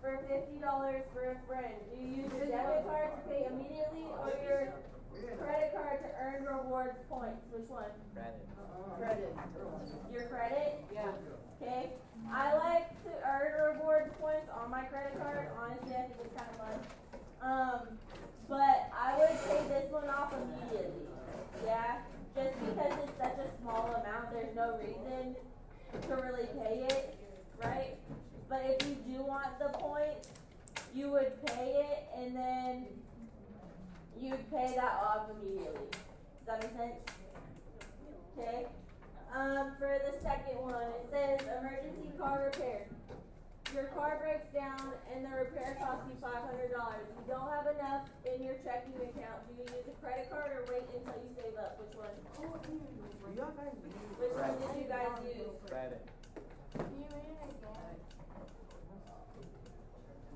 for $50 for a friend. Do you use your debit card to pay immediately or your credit card to earn rewards points? Which one? Credit. Credit. Your credit? Yeah. Okay. I like to earn rewards points on my credit card. Honestly, I think it's kind of fun. But I would pay this one off immediately. Yeah? Just because it's such a small amount, there's no reason to really pay it, right? But if you do want the points, you would pay it and then you'd pay that off immediately. Does that make sense? Okay. For the second one, it says emergency car repair. Your car breaks down and the repair costs you $500. You don't have enough in your checking account. Do you use a credit card or wait until you save up? Which one? Which one did you guys use? Credit.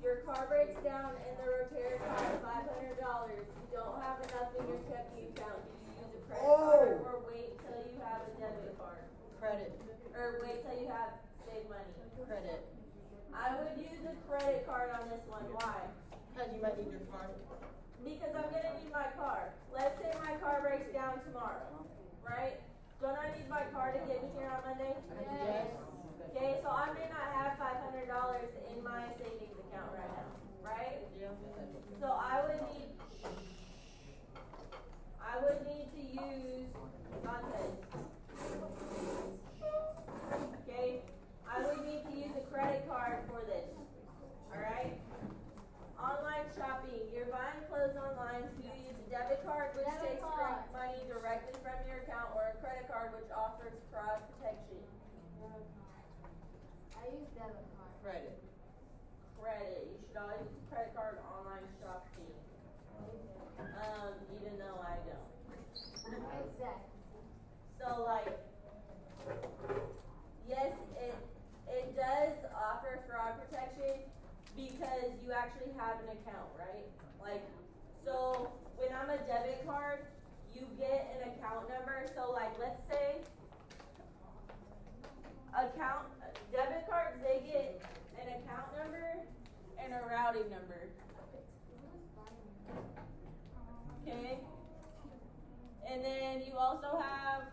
Your car breaks down and the repair costs $500. You don't have enough in your checking account. Do you use a credit card or wait till you have a debit card? Credit. Or wait till you have saved money? Credit. I would use a credit card on this one. Why? Because you might need your card. Because I'm gonna need my car. Let's say my car breaks down tomorrow, right? Don't I need my car to get me here on Monday? Yes. Okay, so I may not have $500 in my savings account right now, right? Yeah. So I would need to use Dante's. Okay? I would need to use a credit card for this. Alright? Online shopping. You're buying clothes online, so you use a debit card which Debit takes card. money directly from your account or a credit card which offers fraud protection. I use debit card. Credit. Credit. You should always use credit card online shopping. Even though I don't. Exactly. So like, yes, it does offer fraud protection because you actually have an account, right? Like, so when I'm a debit card, you get an account number. So like, let's say debit cards, they get an account number and a routing number. Okay? And then you also have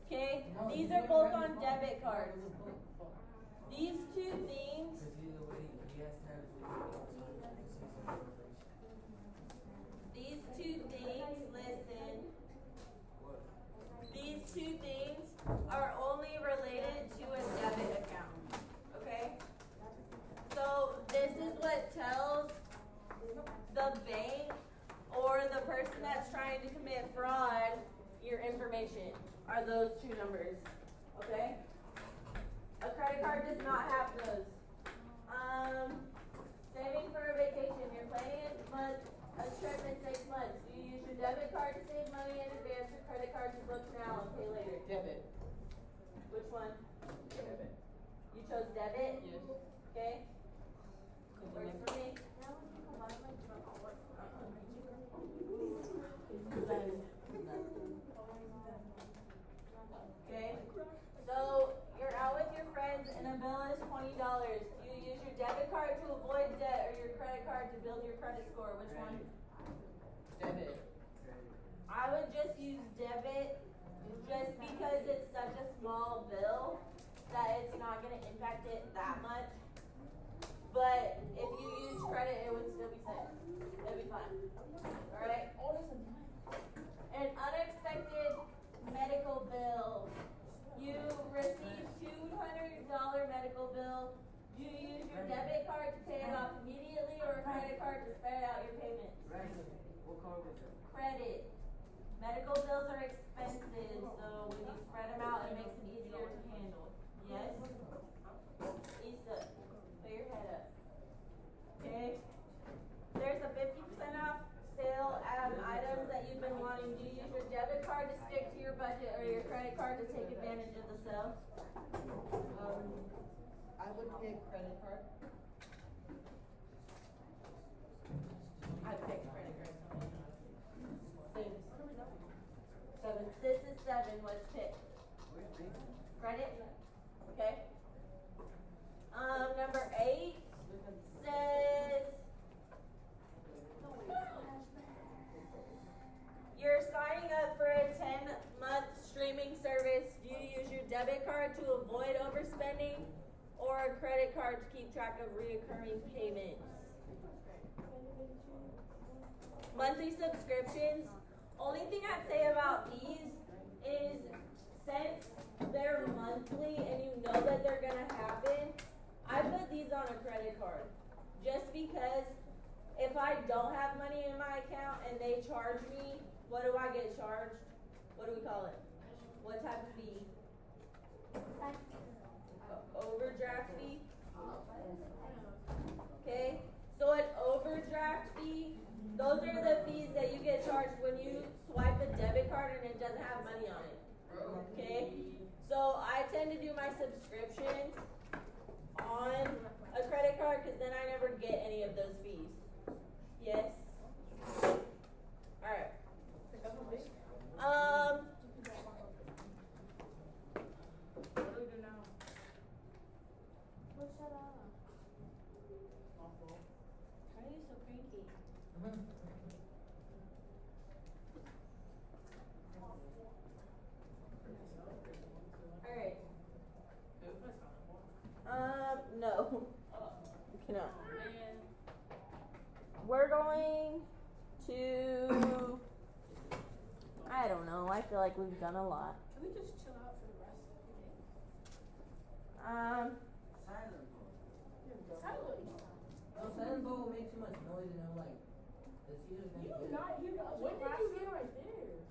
okay, these are both on debit cards. These two things, listen, these two things are only related to a debit account, okay? So this is what tells the bank or the person that's trying to commit fraud your information are those two numbers, okay? A credit card does not have those. Saving for a vacation. You're planning a trip in 6 months. Do you use your debit card to save money in book now and pay later? Debit. Which one? Debit. You chose debit? Yes. Okay. Works for me. Okay. So you're out with your friends and a bill is $20. Do you use your debit card to avoid debt or your credit card to build your credit score? Which one? Debit. I would just use debit just because it's such a small bill that it's not gonna impact it that much. But if you use credit, it would still be safe. It'd be fine. Alright? An unexpected medical bill. You receive $200 medical bill. Do you use your debit card to pay it off immediately or a credit card to spread out your payments? What card was it? Credit. Medical bills are expensive, so when you spread them out, it makes it easier to handle. Yes? Issa, put your head up. Okay? There's a 50% off sale at items that you've been wanting. Do you use your debit card to stick to your budget or your credit card to take advantage of the sale? I would pick credit card. I picked credit card. Same. 7. This is 7, what's picked? Credit? Okay. Number 8 says you're signing up for a 10-month streaming service. Do you use your debit card to avoid overspending or a credit card to keep track of reoccurring payments? Monthly subscriptions. Only thing I'd say about these is since they're monthly and you know that they're gonna happen, I put these on a credit card. Just because if I don't have money in my account and they charge me, what do I get charged? What do we call it? What type of fee? Overdraft fee? Okay, so an overdraft fee, those are the fees that you get charged when you swipe a debit card and it doesn't have money on it. Okay, so I tend to do my subscriptions on a credit card because then I never get any of those fees. Yes? Alright. What do we do now? Well, shut up. Why are you so cranky? Alright. No. You cannot. We're going to, I don't know, I feel like we've done a lot. Can we just chill out for the rest of the day? Silent mode. Silent. No, silent mode will make too much noise and it'll like, the seater's gonna You get do not hear the When did you get right there?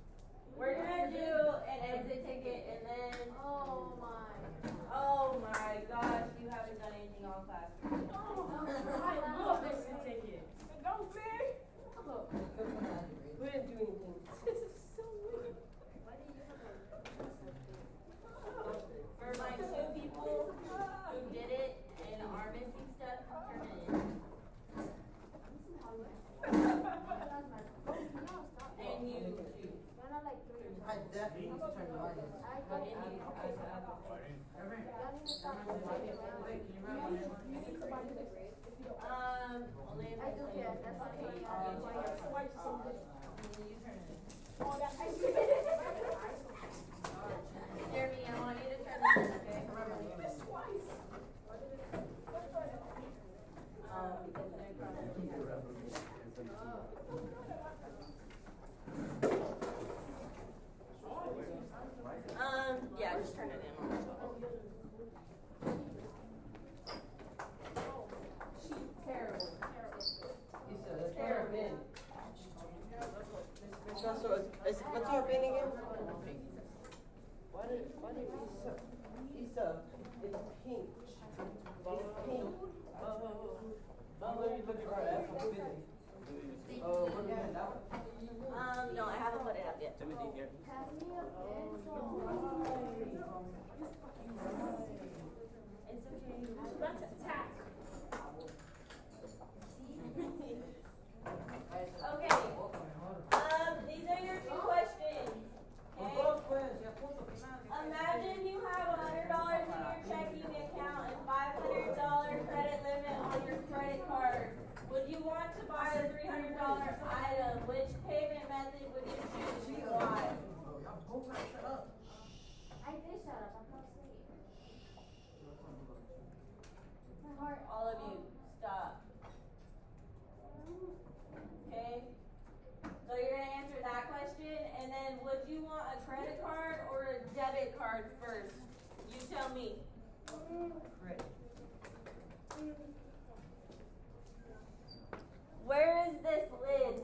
We're gonna do an exit ticket and then, Oh my. oh my gosh, you haven't done anything all class. I love this ticket. Don't be. We didn't do anything. This is so weird. For my 2 people who did it and are missing stuff, turn it in. And you too. You're not like 3 I definitely need to turn the light on. I And don't you. Y'all need to stop. Wait, can you run one more? Only if I do care. That's not okay. why You turn it in. Oh, that's Jeremy, I want you to turn this in, okay? this twice. Because they're probably yeah, just turn it in. Terrible. Issa, let's put our bin. What's our bin again? Why did Issa, it's pink. It's pink. Let me look at our F. Oh, we're getting that one. No, I haven't put it up yet. Timothy here. Pass me a pencil. It's okay. So that's attack. Okay. These are your 2 questions. Okay. Imagine you have $100 in your checking account and $500 credit limit on your credit card. Would you want to buy a $300 item? Which payment method would you choose and why? I did shut up. I'm not asleep. My heart. All of you, stop. Okay? So you're gonna answer that question, and then would you want a credit card or a debit card first? You tell me. Credit. Where is this lid?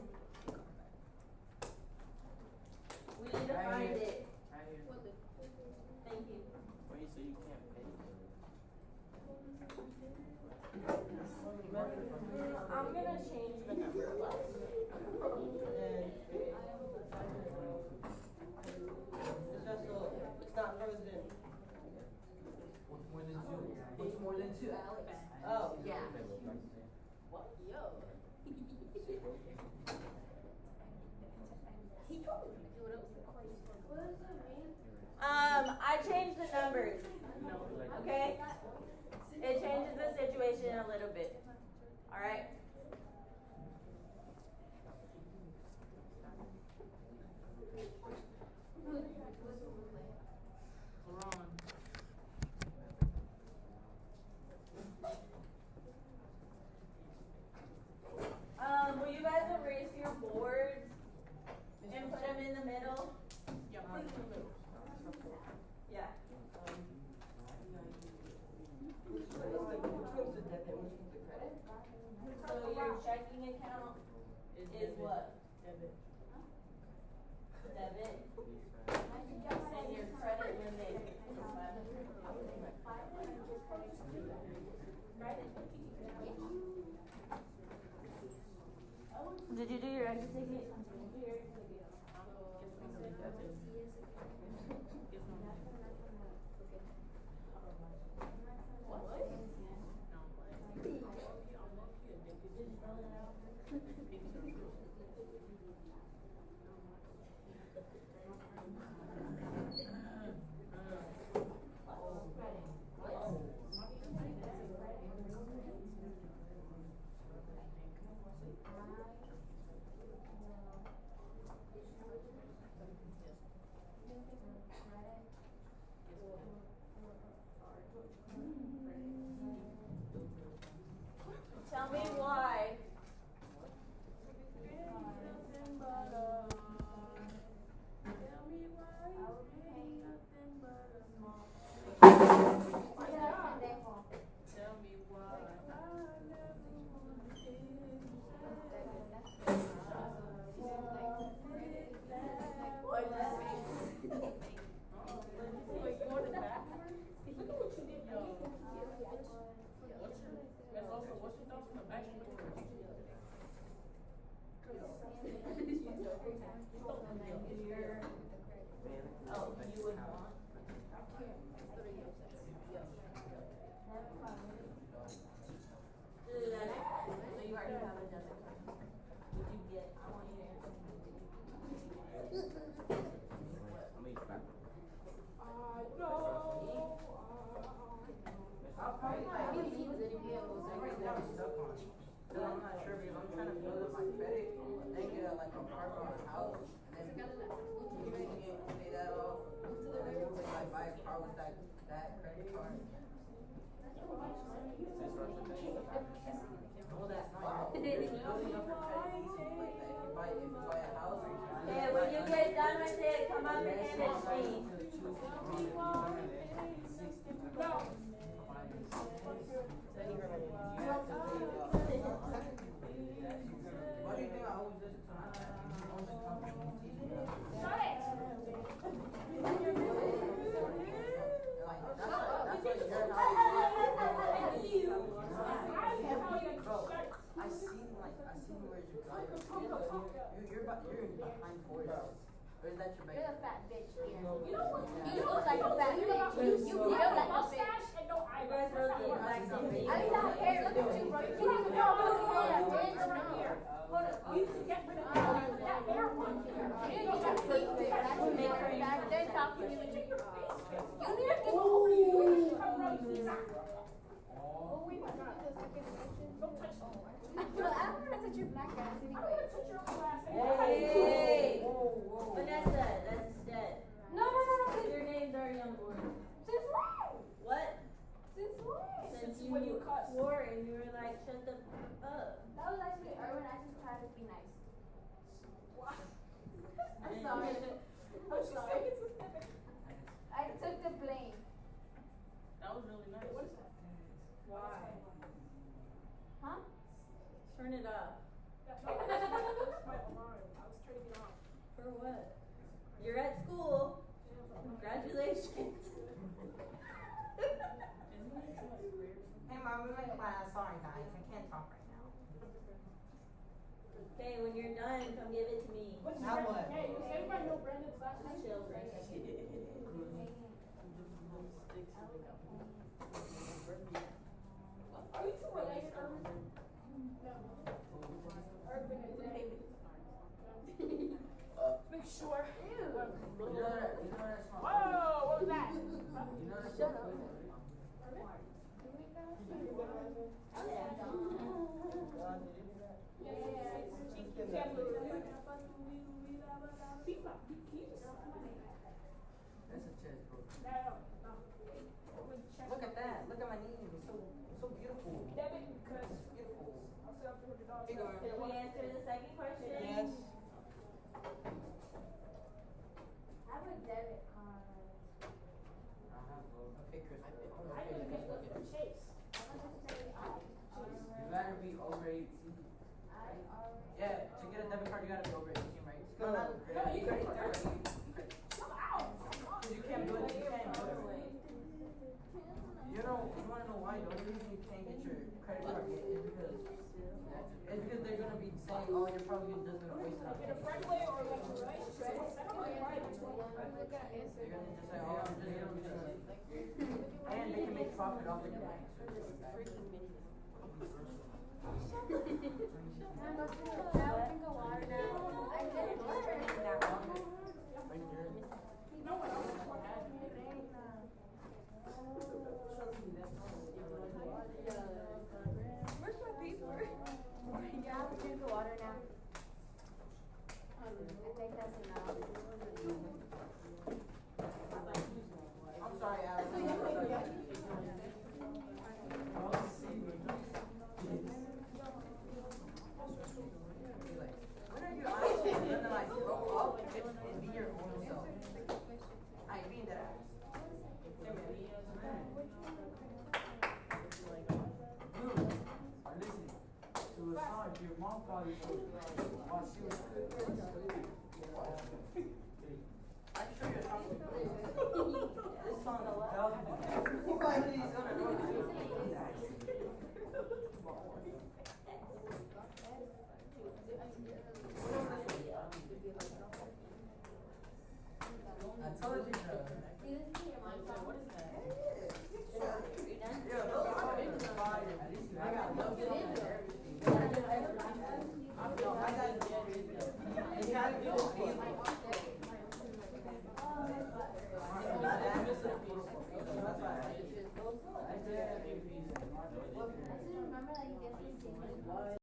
We need to Right find here. it. Right here. Thank you. Why you say you can't pay? I'm gonna change the number. And it's also, it's not frozen. What's more than 2? What's more than 2, Alex? Oh, Yeah. What does it mean? I changed the numbers. Okay? It changes the situation a little bit. Alright? Will you guys erase your boards and put them in the middle? Yeah. which one's the debit, which one's the credit? So your checking account is what? Debit. Debit. And your credit limit is what? Did you do your exit ticket? Tell me why. Oh, you would want? So you already have a debit card. Would you get, I want you to answer. How many back? I'll probably like, right now I'm stuck on it. So I'm not sure because I'm trying to build up my credit and get a, like a car or a house and then pay that off and then hopefully like buy a car with that credit card. Well, that's not building up your credit like that. If you buy a house or you Okay, when you get done with it, come up and hand it to me. Why do you think I always listen to my dad? He's always coming from TV. Shut it! That's what you're not. I I seen where you're going. You're behind Forrest. Or is that your You're back? the fat bitch here. You know what? You look like a fat bitch. You look like a bitch. mustache and no You eyebrows. guys really look like At least I have hair. Look at you, bro. You don't even know how to hair, bitch. Hold up. You need to get rid of that hair on here. You need to get your feet fixed. That's what make her back there talking to you. You need to get. Oh my god. Don't touch me. Well, I don't want to touch your black ass I'm anyway. gonna touch your glass. Hey! Whoa. Vanessa, that's dead. No. Your name's already on board. Since when? What? Since when? Since you when you cuss. swore and you were like, shut the up. That was actually Erwin. I just tried to be nice. I'm Yeah. sorry. I'm sorry. I took the blame. That was really nice. What is that? Why? Huh? Turn it off. That's my alarm. I was turning it off. For what? You're at school. Congratulations. Hey mom, I'm in class. Sorry guys, I can't talk right now. Okay, when you're done, come give it to me. Now what? Hey, does anybody know Brandon's last name? Chill, Brandon. Are you two related, Urban? No. Urban is David. Make sure. You know that song? Whoa, what was that? You know that Shut song? up. That's a chest, bro. No. Look at that. Look at my knee. It's so beautiful. Debit, because Beautiful. I'll set up for the dog. Here you go. Did we answer the second question? Yes. I have a debit card. Okay, Chris. I didn't get one for Chase. I don't necessarily You gotta be over 18. Yeah, to get a debit card, you gotta be over 18, right? No. No, you can put that. Chill out. Because you can't do it. You can't do it. You wanna know why? The only reason you can't get your credit card yet is because they're gonna be saying, oh, you're probably just gonna waste it on In a friend way or like a relationship, I don't like right. They're gonna just say, oh, I'm just gonna be and they can make profit off of your money. I'm going to drink of water now. I did water. No one else. Where's my paper? Yeah, I'm gonna drink of water now. I think that's enough. I'm sorry, Alex. When are you actually gonna like grow up and be your own self? I mean that. Listen to a song your mom probably wrote while she was I can show you a song. This song, Who probably is gonna know this. I told you so. You listen to your mom's song? What is that? Yeah, those are fire. I got love it and everything. I got it. You gotta do it. That's why I did. I just remember that you get me singing.